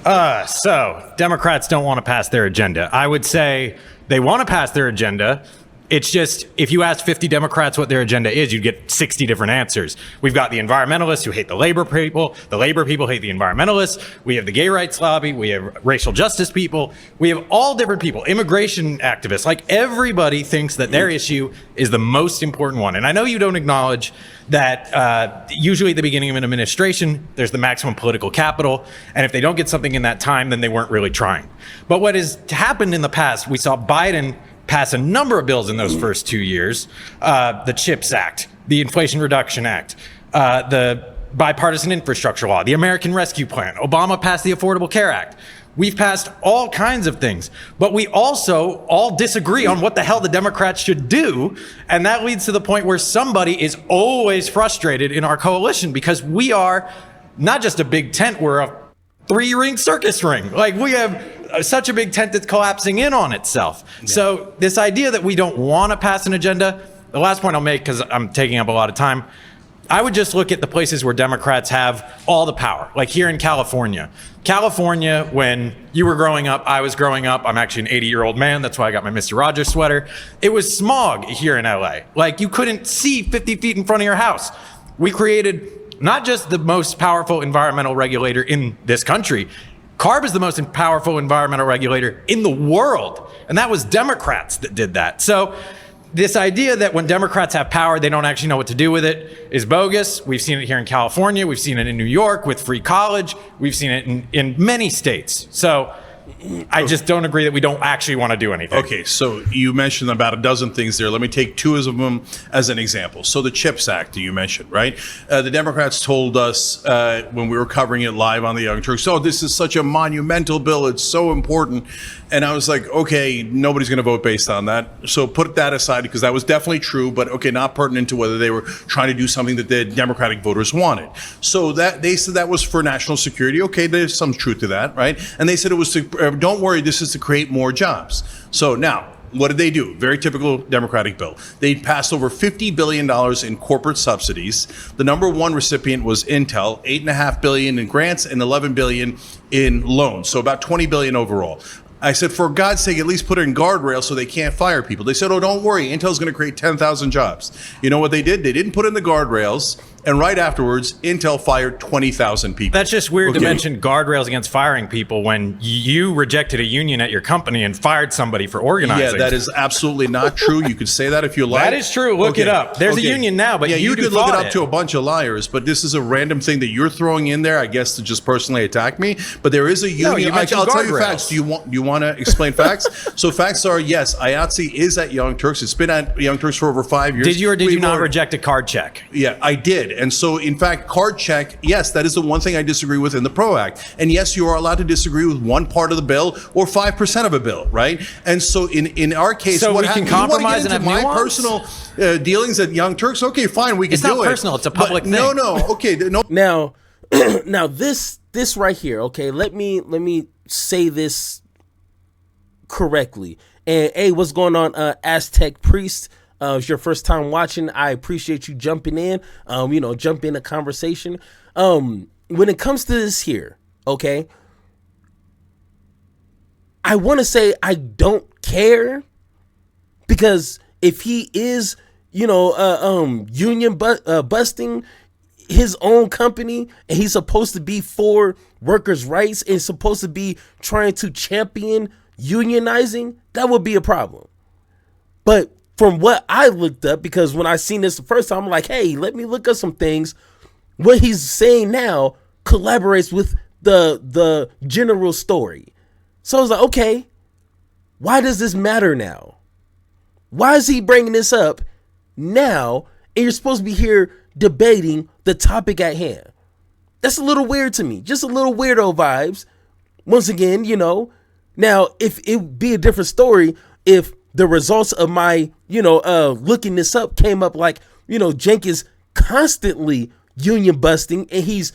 so Democrats don't want to pass their agenda. I would say they want to pass their agenda, It's just, if you ask 50 Democrats what their agenda is, you'd get 60 different answers. We've got the environmentalists who hate the labor people hate the environmentalists, we have the gay rights lobby, we have racial justice people, we have all different people, immigration activists. Like, everybody thinks that their issue is the most important one. And I know you don't acknowledge that usually at the beginning of an administration, there's the maximum political capital, and if they don't get something in that time, then they weren't really trying. But what has happened in the past, we saw Biden pass a number of bills in those first 2 years. The CHIPS Act, the Inflation Reduction Act, the Bipartisan Infrastructure Law, the American Rescue Plan. Obama passed the Affordable Care Act. We've passed all kinds of things, but we also all disagree on what the hell the Democrats should do. And that leads to the point where somebody is always frustrated in our coalition, because we are not just a big tent, we're a 3-ring circus ring. Like, we have such a big tent that's collapsing in on itself. Yeah. So this idea that we don't want to pass an agenda, the last point I'll make, because I'm taking up a lot of time, I would just look at the places where Democrats have all the power. Like here in California. California, when you were growing up, I was growing up, I'm actually an 80-year-old man, that's why I got my Mr. Rogers sweater. It was smog here in LA. Like, you couldn't see 50 feet in front of your house. We created not just the most powerful environmental regulator in this country, CARB is the most powerful environmental regulator in the world. And that was Democrats that did that. So this idea that when Democrats have power, they don't actually know what to do with it is bogus. We've seen it here in California. We've seen it in New York with free college. We've seen it in many states. So I just don't agree that we don't actually want to do anything. Okay, so you mentioned about a dozen things there. Let me take 2 of them as an example. So the CHIPS Act that you mentioned, right? The Democrats told us when we were covering it live on the Young Turks, oh, this is such a monumental bill. It's so important. And I was like, okay, nobody's going to vote based on that. So put that aside, because that was definitely true, but okay, not pertinent to whether they were trying to do something that the Democratic voters wanted. So that they said that was for national security. Okay, there's some truth to that, right? And they said it was to, don't worry, this is to create more jobs. So now, what did they do? Very typical Democratic bill. They passed over $50 billion in corporate subsidies. The number one recipient was Intel, $8.5 billion in grants and $11 billion in loans. So about $20 billion overall. I said, for God's sake, at least put it in guardrails so they can't fire people. They said, oh, don't worry, Intel's going to create 10,000 jobs. You know what they did? They didn't put in the guardrails. And right afterwards, Intel fired 20,000 people. That's just weird to mention guardrails against firing people when you rejected a union at your company and fired somebody for organizing. Yeah, that is absolutely not true. You could say that if you like. That is true. Look it up. There's a union now, but you could look it up to a bunch of liars. But this is a random thing that you're throwing in there, I guess, to just personally attack me. But there is a union. No, you mentioned I'll tell you guardrails. facts. Do you want to explain facts? So facts are, yes, IATSE is at Young Turks. It's been at Young Turks for over 5 years. Did you or did you not reject a card check? Yeah, I did. And so, in fact, card check, yes, that is the one thing I disagree with in the PRO Act. And yes, you are allowed to disagree with one part of the bill or 5% of a bill, right? And so in our case, so we can compromise and have my nuance? personal dealings at Young Turks, okay, fine, we can do it. It's not personal, it's a public thing. No, okay, no. Now, now this right here, okay, let me say this correctly. And hey, what's going on, Aztec Priest? If it's your first time watching, I appreciate you jumping in. Jump in a conversation. When it comes to this here, okay, I want to say I don't care, because if he is, union busting his own company, and he's supposed to be for workers' rights and supposed to be trying to champion unionizing, that would be a problem. But from what I looked up, because when I seen this the first time, I'm like, hey, let me look up some things. What he's saying now collaborates with the general story. So I was like, okay, why does this matter now? Why is he bringing this up now? And you're supposed to be here debating the topic at hand. That's a little weird to me. Just a little weirdo vibes. Once again, now if it would be a different story if the results of my, looking this up came up like, Cenk is constantly union busting and he's,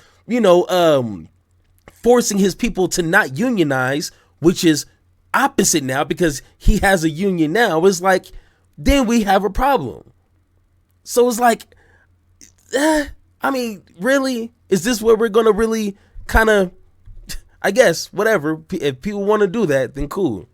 forcing his people to not unionize, which is opposite now because he has a union now. It's like, then we have a problem. So it's like, really? Is this where we're going to really kind of, I guess, whatever. If people want to do that, then cool.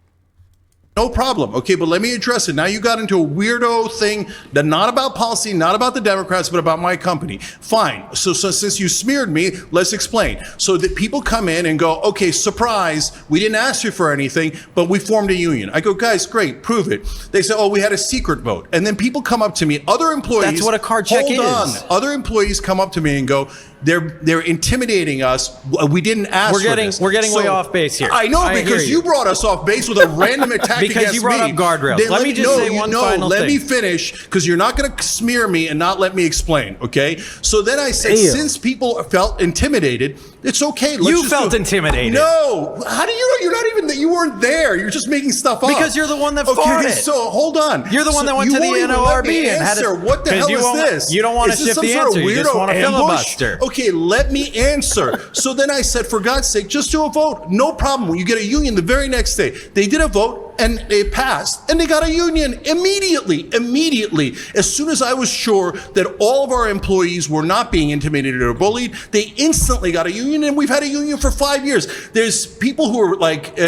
No problem. Okay, but let me address it. Now you got into a weirdo thing that not about policy, not about the Democrats, but about my company. Fine. So since you smeared me, let's explain. So that people come in and go, okay, surprise, we didn't ask you for anything, but we formed a union. I go, guys, great, prove it. They say, oh, we had a secret vote. And then people come up to me, other employees. That's what a card check hold is. on. Other employees come up to me and go, they're intimidating us. We didn't ask for this. We're getting way off base here. I know, I because hear you brought us off base with a random attack Because against you brought me. up guardrails. Then Let me just say one final let thing. me finish, because you're not going to smear me and not let me explain, okay? So then I said, Damn. since people felt intimidated, it's okay. Let's You just felt do it. intimidated. No. How do you know? You're not even, you weren't there. You're just making stuff up. Because you're the one that okay, fought it. So hold on. You're the one that went you to the won't even let me NLRB and had answer. to- What the 'cause hell you is won't- this? you don't want Is to this shift some the sort of answer. You just weirdo want to ambush? filibuster. Okay, let me answer. So then I said, for God's sake, just do a vote. No problem. When you get a union the very next day, they did a vote and it passed and they got a union immediately. As soon as I was sure that all of our employees were not being intimidated or bullied, they instantly got a union, and we've had a union for 5 years. There's people who are like,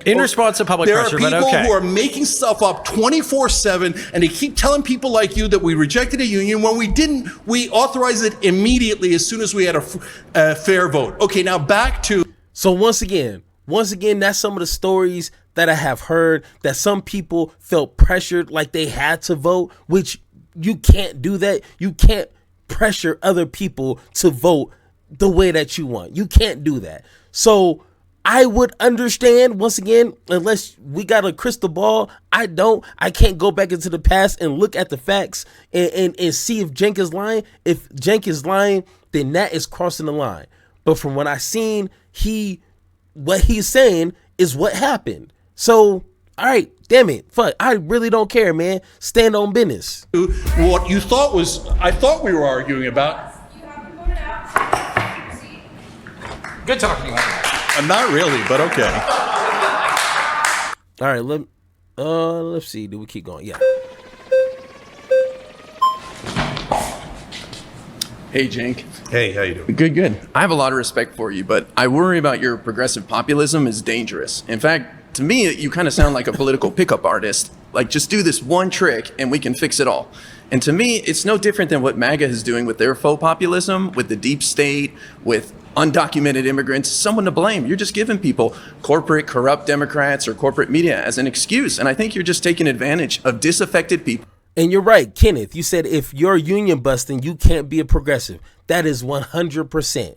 In response to public pressure, there but are people okay. who are making stuff up 24/7, and they keep telling people like you that we rejected a union when we didn't. We authorized it immediately as soon as we had a fair vote. Okay, now back to. So once again, that's some of the stories that I have heard, that some people felt pressured like they had to vote, which you can't do that. You can't pressure other people to vote the way that you want. You can't do that. So I would understand, once again, unless we got a crystal ball, I can't go back into the past and look at the facts and see if Cenk is lying. If Cenk is lying, then that is crossing the line. But from what I seen, what he's saying is what happened. So, all right, damn it. Fuck, I really don't care, man. Stand on business. What you thought was, I thought we were arguing about. Good talking to you. Not really, but okay. All right, let's see. Do we keep going? Yeah. Hey, Cenk. Hey, how you doing? Good. I have a lot of respect for you, but I worry about your progressive populism is dangerous. In fact, to me, you kind of sound like a political pickup artist. Like, just do this one trick and we can fix it all. And to me, it's no different than what MAGA is doing with their faux populism, with the deep state, with undocumented immigrants, someone to blame. You're just giving people corporate, corrupt Democrats or corporate media as an excuse. And I think you're just taking advantage of disaffected people. And you're right, Kenneth. You said if you're union busting, you can't be a progressive. That is 100%.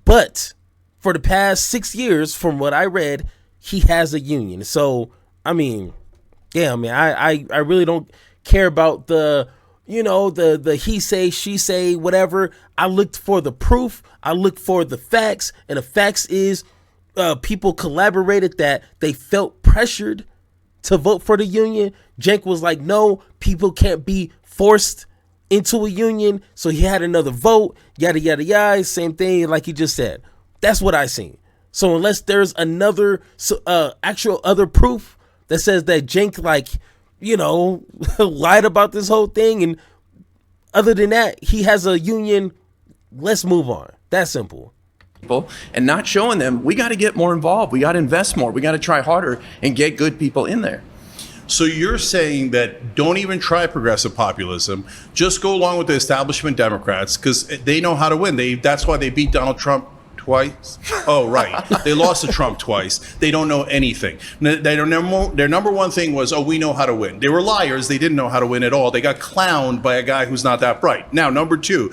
But for the past 6 years, from what I read, he has a union. So, I mean, yeah, man, I really don't care about the he say, she say, whatever. I looked for the proof. I looked for the facts. And the facts is people collaborated that they felt pressured to vote for the union. Cenk was like, no, people can't be forced into a union. So he had another vote, yada, yada, yada. Same thing like he just said. That's what I seen. So unless there's another actual other proof that says that Cenk, lied about this whole thing, and other than that, he has a union, let's move on. That's simple. And not showing them, we got to get more involved. We got to invest more. We got to try harder and get good people in there. So you're saying that don't even try progressive populism, just go along with the establishment Democrats because they know how to win. That's why they beat Donald Trump twice. Oh, right. They lost to Trump twice. They don't know anything. Their number one thing was, we know how to win. They were liars. They didn't know how to win at all. They got clowned by a guy who's not that bright. Now, number two,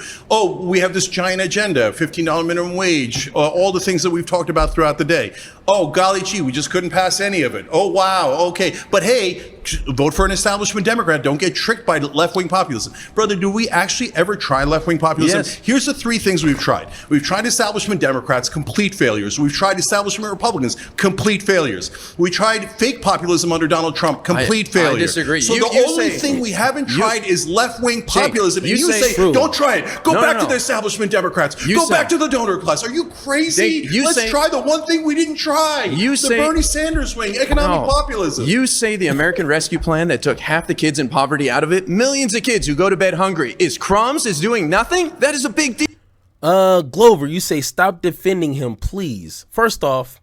we have this giant agenda, $15 minimum wage, all the things that we've talked about throughout the day. Oh, golly gee, we just couldn't pass any of it. Oh, wow. Okay. But hey, vote for an establishment Democrat. Don't get tricked by left-wing populism. Brother, do we actually ever try left-wing populism? Yes. Here's the three things we've tried. We've tried establishment Democrats, complete failures. We've tried establishment Republicans, complete failures. We tried fake populism under Donald Trump, complete failure. I disagree. So You the only say- thing we haven't tried is left-wing populism. you And you say- say, don't try it. Go No, back no, to no. the establishment Democrats. You Go say- back to the donor class. Are you crazy? You Let's say- try the one thing we didn't try. You the say- Bernie Sanders wing, economic No. populism. You say the American Rescue Plan that took half the kids in poverty out of it, millions of kids who go to bed hungry, is crumbs, is doing nothing? That is a big deal. Glover, you say stop defending him, please. First off,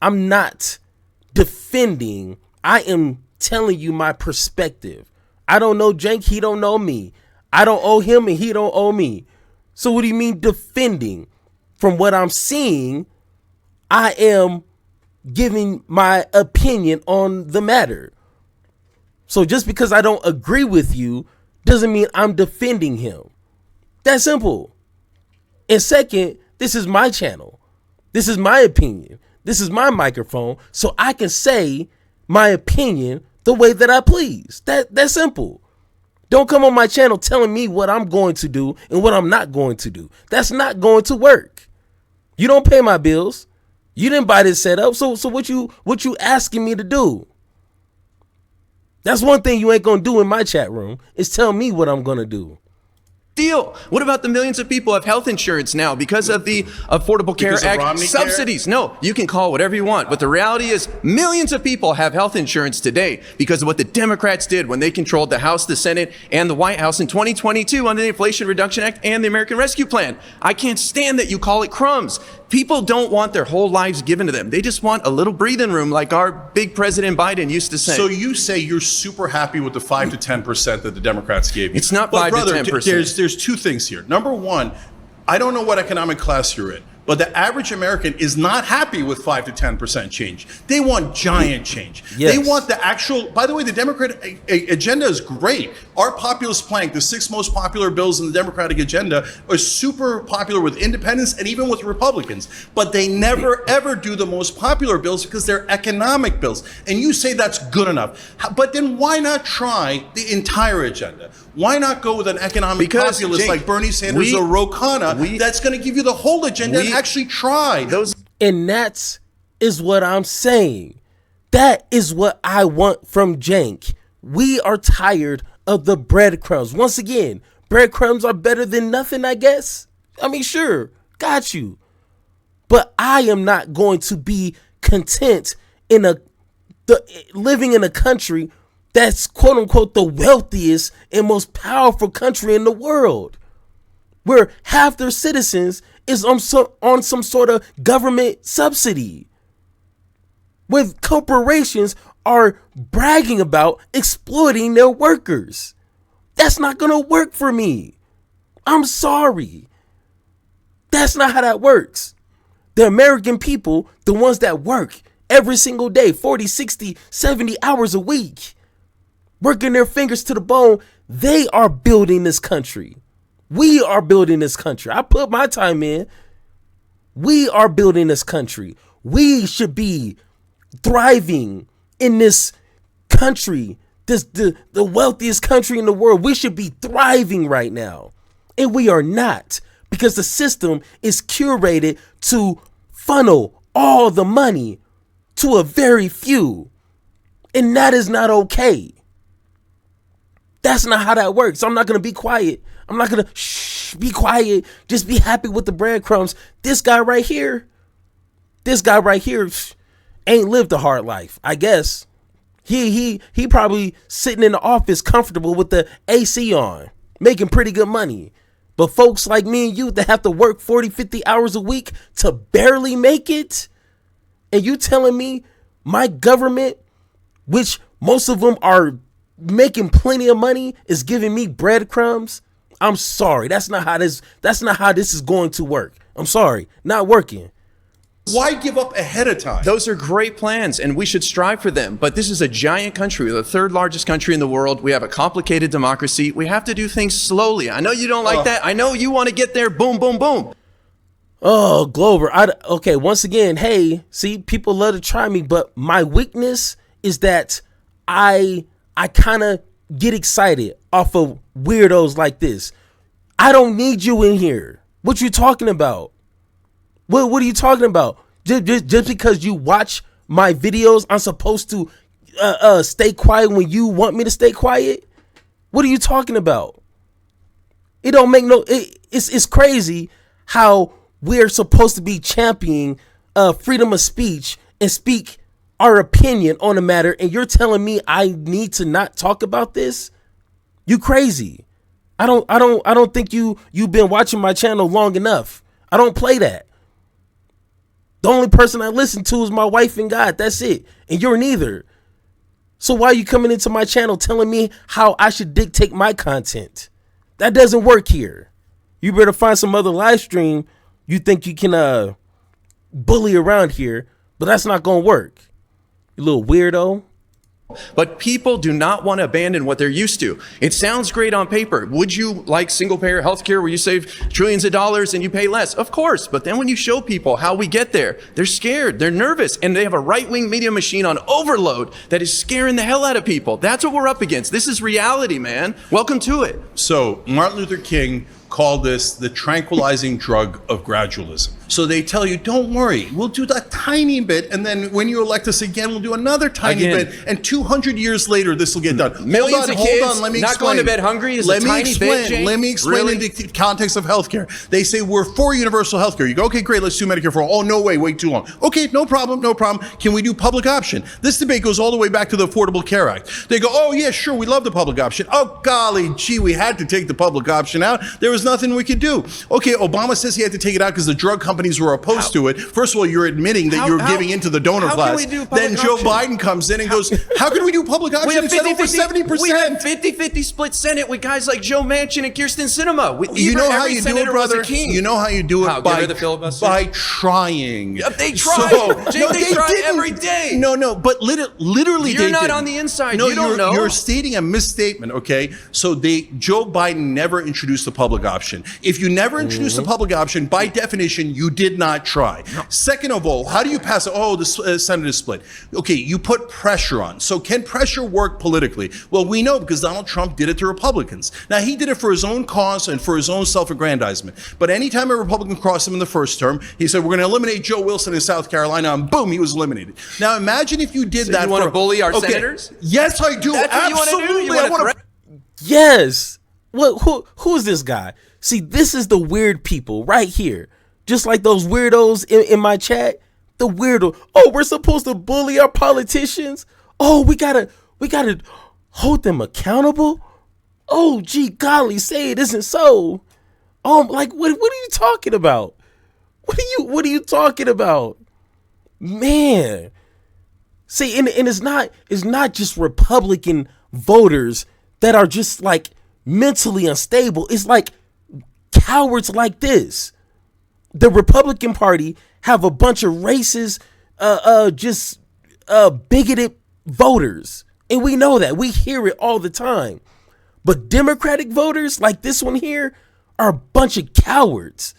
I'm not defending I am telling you my perspective. I don't know Cenk, he don't know me. I don't owe him and he don't owe me. So what do you mean defending? From what I'm seeing, I am giving my opinion on the matter. So just because I don't agree with you doesn't mean I'm defending him. That's simple. And second, this is my channel. This is my opinion. This is my microphone. So I can say my opinion the way that I please. That's simple. Don't come on my channel telling me what I'm going to do and what I'm not going to do. That's not going to work. You don't pay my bills. You didn't buy this setup. So what you asking me to do? That's one thing you ain't gonna do in my chat room is tell me what I'm gonna do. Deal. What about the millions of people who have health insurance now because of the Affordable Care Act subsidies? No, you can call whatever you want, but the reality is millions of people have health insurance today because of what the Democrats did when they controlled the House, the Senate, and the White House in 2022 under the Inflation Reduction Act and the American Rescue Plan. I can't stand that you call it crumbs. People don't want their whole lives given to them. They just want a little breathing room like our big President Biden used to say. So you say you're super happy with the 5 to 10% that the Democrats gave you. It's not But 5 to 10%. There's two things here. Number one, I don't know what economic class you're in, but the average American is not happy with 5 to 10% change. They want giant change. Yes. They want the actual, by the way, the Democratic agenda is great. Our populist plank, the 6 most popular bills in the Democratic agenda, are super popular with independents and even with Republicans. But they never, ever do the most popular bills because they're economic bills. And you say that's good enough. But then why not try the entire agenda? Why not go with an economic populist Cenk, like Bernie Sanders or Ro Khanna that's going to give you the whole agenda and actually try? And that is what I'm saying. That is what I want from Cenk. We are tired of the breadcrumbs. Once again, breadcrumbs are better than nothing, I guess. I mean, sure, got you. But I am not going to be content in living in a country that's quote unquote the wealthiest and most powerful country in the world, where half their citizens is on some sort of government subsidy, with corporations are bragging about exploiting their workers. That's not gonna work for me. I'm sorry. That's not how that works. The American people, the ones that work every single day, 40, 60, 70 hours a week, working their fingers to the bone, they are building this country. We are building this country. I put my time in. We are building this country. We should be thriving in this country, the wealthiest country in the world. We should be thriving right now. And we are not, because the system is curated to funnel all the money to a very few. And that is not okay. That's not how that works. I'm not going to be quiet. I'm not going to be quiet. Just be happy with the breadcrumbs. This guy right here ain't lived a hard life, I guess. He probably sitting in the office comfortable with the AC on, making pretty good money. But folks like me and you that have to work 40, 50 hours a week to barely make it, and you telling me my government, which most of them are making plenty of money, is giving me breadcrumbs? I'm sorry. That's not how this is going to work. I'm sorry. Not working. Why give up ahead of time? Those are great plans, and we should strive for them. But this is a giant country. We're the 3rd largest country in the world. We have a complicated democracy. We have to do things slowly. I know you don't like that. I know you want to get there. Boom, boom, boom. Oh, Glover. Okay, once again, hey, see, people love to try me, but my weakness is that I kind of get excited off of weirdos like this. I don't need you in here. What you talking about? What are you talking about? Just because you watch my videos, I'm supposed to stay quiet when you want me to stay quiet? What are you talking about? It don't make no. It's crazy how we're supposed to be championing freedom of speech and speak our opinion on a matter, and you're telling me I need to not talk about this? You crazy. I don't think you've been watching my channel long enough. I don't play that. The only person I listen to is my wife and God. That's it. And you're neither. So why are you coming into my channel telling me how I should dictate my content? That doesn't work here. You better find some other live stream you think you can bully around here, but that's not gonna work. You little weirdo. But people do not want to abandon what they're used to. It sounds great on paper. Would you like single-payer healthcare where you save trillions of dollars and you pay less? Of course. But then when you show people how we get there, they're scared, they're nervous, and they have a right-wing media machine on overload that is scaring the hell out of people. That's what we're up against. This is reality, man. Welcome to it. So Martin Luther King called this the tranquilizing drug of gradualism. So they tell you, don't worry, we'll do that tiny bit, and then when you elect us again, we'll do another tiny bit, and 200 years later, this will get done. Millions of kids let me not explain. going to bed hungry is a tiny bit, Cenk. Let me explain Really? in the context of healthcare. They say we're for universal healthcare. You go, okay, great, let's do Medicare for all. Oh, no way, wait too long. Okay, no problem, no problem. Can we do public option? This debate goes all the way back to the Affordable Care Act. They go, oh yeah, sure, we love the public option. Oh golly, gee, we had to take the public option out. There was nothing we could do. Okay, Obama says he had to take it out because the drug companies were opposed to it. First of all, you're admitting that you're giving into the donor how class. can we do public Then Joe option? Biden comes in and goes, how can we do public option? We have It's at over 70%. We have 50-50 split Senate with guys like Joe Manchin and Kirsten Sinema. You know how you do it, brother? You know how you do it How, get rid of the filibuster? by trying. Yeah, they tried. Jake, they try didn't. every day. No, but literally You're they not didn't. on the inside. No, You don't know. You're stating a misstatement, okay? So Joe Biden never introduced the public option. If you never introduced the public option, by definition, you did not try. Second of all, how do you pass it? Oh, the Senate is split. Okay, you put pressure on. So can pressure work politically? Well, we know because Donald Trump did it to Republicans. Now, he did it for his own cause and for his own self-aggrandizement. But anytime a Republican crossed him in the first term, he said, we're going to eliminate Joe Wilson in South Carolina, and boom, he was eliminated. Now, imagine if you did So that. you want to bully our senators? Yes, I do. That's what you want to do? Absolutely. You I want want to Yes. Who's this guy? See, this is the weird people right here. Just like those weirdos in my chat. The weirdo. Oh, we're supposed to bully our politicians. Oh, we gotta hold them accountable. Oh, gee golly, say it isn't so. Like what are you talking about? What are you talking about? Man. See, and it's not just Republican voters that are just like mentally unstable. It's like cowards like this. The Republican Party have a bunch of racist, bigoted voters. And we know that. We hear it all the time. But Democratic voters like this one here are a bunch of cowards.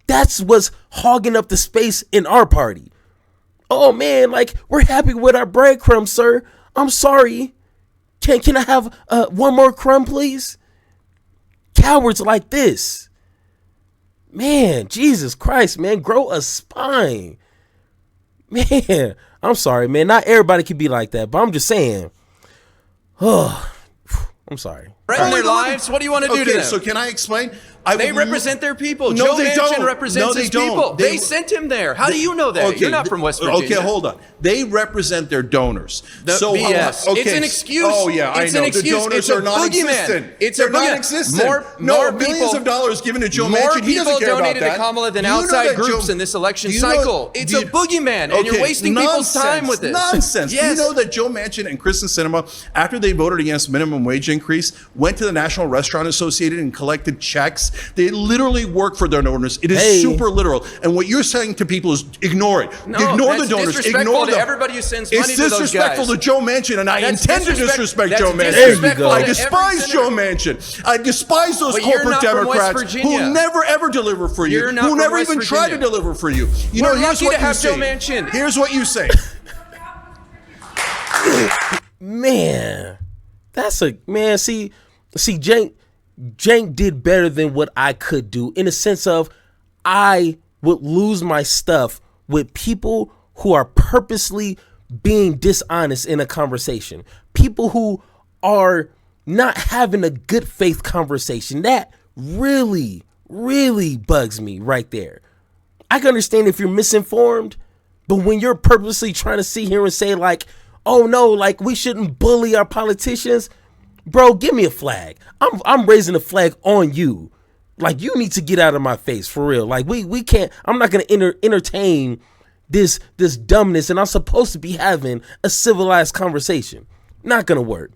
That's what's hogging up the space in our party. Oh man, like we're happy with our breadcrumbs, sir. I'm sorry. Can I have one more crumb, please? Cowards like this. Man, Jesus Christ, man, grow a spine. Man, I'm sorry, man. Not everybody can be like that, but I'm just saying. Oh, I'm sorry. Threaten their lives? What do you want to do to them? So can I explain? They represent their people. No, Joe they Manchin don't. represents No, they his don't. people. They- They sent him there. How do you know that? Okay, You're not from West Virginia. Okay, hold on. They represent their donors. The BS. It's an excuse. Oh yeah, It's I an know. excuse. The donors It's a are non-existent. boogeyman. It's a They're boogeyman. non-existent. More millions people- of dollars given to Joe More Manchin. He doesn't people care about donated to that. Kamala than Do you know outside that groups Joe- in this election do you know- cycle. It's do a you- boogeyman, and you're wasting people's time with this. Nonsense. Yes. Do you know that Joe Manchin and Kristen Sinema, after they voted against minimum wage increase, went to the National Restaurant Association and collected checks? They literally work for their donors. It is Hey. super literal. And what you're saying to people is ignore it. No, ignore the that's donors. disrespectful Ignore to them. everybody who sends money It's to those disrespectful guys. to Joe Manchin, and I That's intend to disrespect- disrespect that's Joe Manchin. disrespectful I to despise every Joe senator. Manchin. I despise those But you're corporate not from West Democrats Virginia. who never ever deliver for you, You're not who from never West even try to Virginia. deliver for you. You We're know, here's lucky what to you have say. Joe Manchin. Here's what you say. Man, that's a man. See, Cenk did better than what I could do in the sense of I would lose my stuff with people who are purposely being dishonest in a conversation. People who are not having a good faith conversation. That really, really bugs me right there. I can understand if you're misinformed, but when you're purposely trying to sit here and say like, oh no, like we shouldn't bully our politicians, bro, give me a flag. I'm raising a flag on you. Like you need to get out of my face for real. Like we can't, I'm not going to entertain this dumbness, and I'm supposed to be having a civilized conversation. Not gonna work.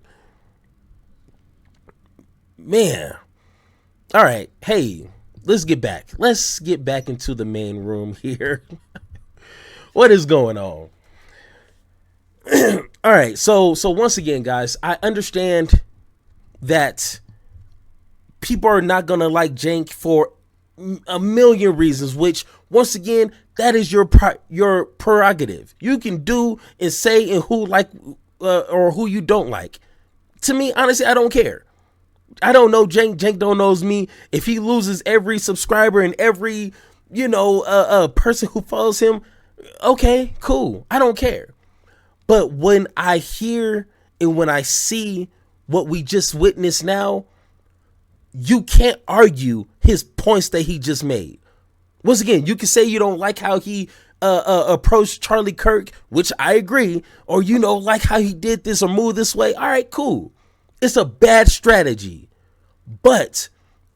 Man. All right. Hey, let's get back. Let's get back into the main room here. What is going on? All right. So once again, guys, I understand that people are not going to like Cenk for a million reasons, which once again, that is your prerogative. You can do and say and who like or who you don't like. To me, honestly, I don't care. I don't know Cenk. Cenk don't knows me. If he loses every subscriber and every, person who follows him, okay, cool. I don't care. But when I hear and when I see what we just witnessed now, you can't argue his points that he just made. Once again, you can say you don't like how he approached Charlie Kirk, which I agree, or like how he did this or moved this way. All right, cool. It's a bad strategy. But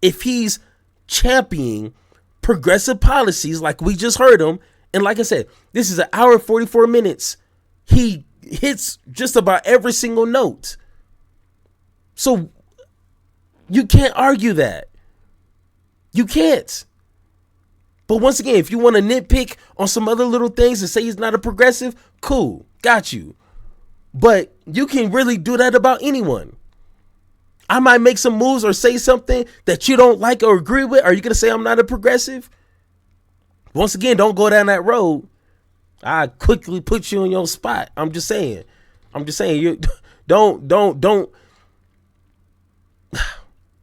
if he's championing progressive policies like we just heard him, and like I said, this is an hour and 44 minutes, he hits just about every single note. So you can't argue that. You can't. But once again, if you want to nitpick on some other little things and say he's not a progressive, cool, got you. But you can really do that about anyone. I might make some moves or say something that you don't like or agree with. Are you going to say I'm not a progressive? Once again, don't go down that road. I quickly put you in your spot. I'm just saying. You don't.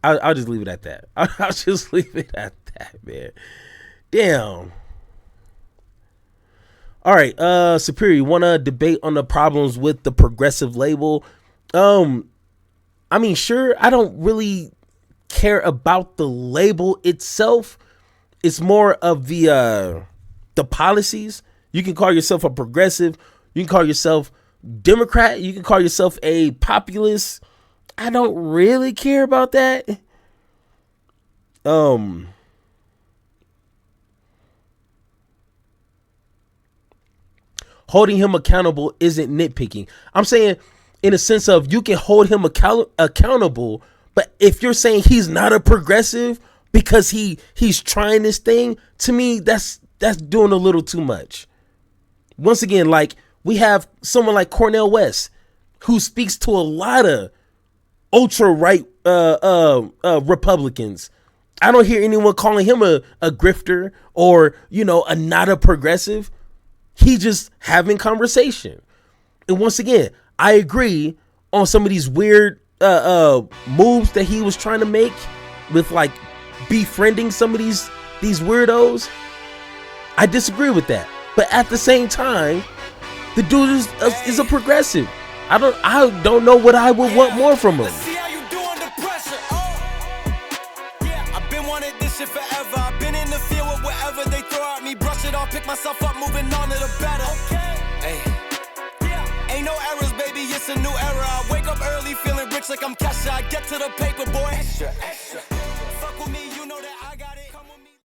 I'll just leave it at that. I'll just leave it at that, man. Damn. All right, Superior, you want to debate on the problems with the progressive label? I mean, sure, I don't really care about the label itself. It's more of the policies. You can call yourself a progressive. You can call yourself Democrat. You can call yourself a populist. I don't really care about that. Holding him accountable isn't nitpicking. I'm saying in a sense of you can hold him accountable, but if you're saying he's not a progressive because he's trying this thing, to me, that's doing a little too much. Once again, like we have someone like Cornel West who speaks to a lot of ultra right Republicans. I don't hear anyone calling him a grifter or a not a progressive. He just having conversation. And once again, I agree on some of these weird moves that he was trying to make with like befriending some of these weirdos. I disagree with that. But at the same time, the dude is a progressive. I don't know what I would want more from him. See how you do under pressure. I've been wanting this shit forever. I've been in the field with whatever they throw at me. Brush it off, pick myself up, moving on to the better. Ain't no errors, baby, it's a new era. I wake up early, feeling rich like I'm Kesha. I get to the paper, boy. Extra. Fuck with me, you know that.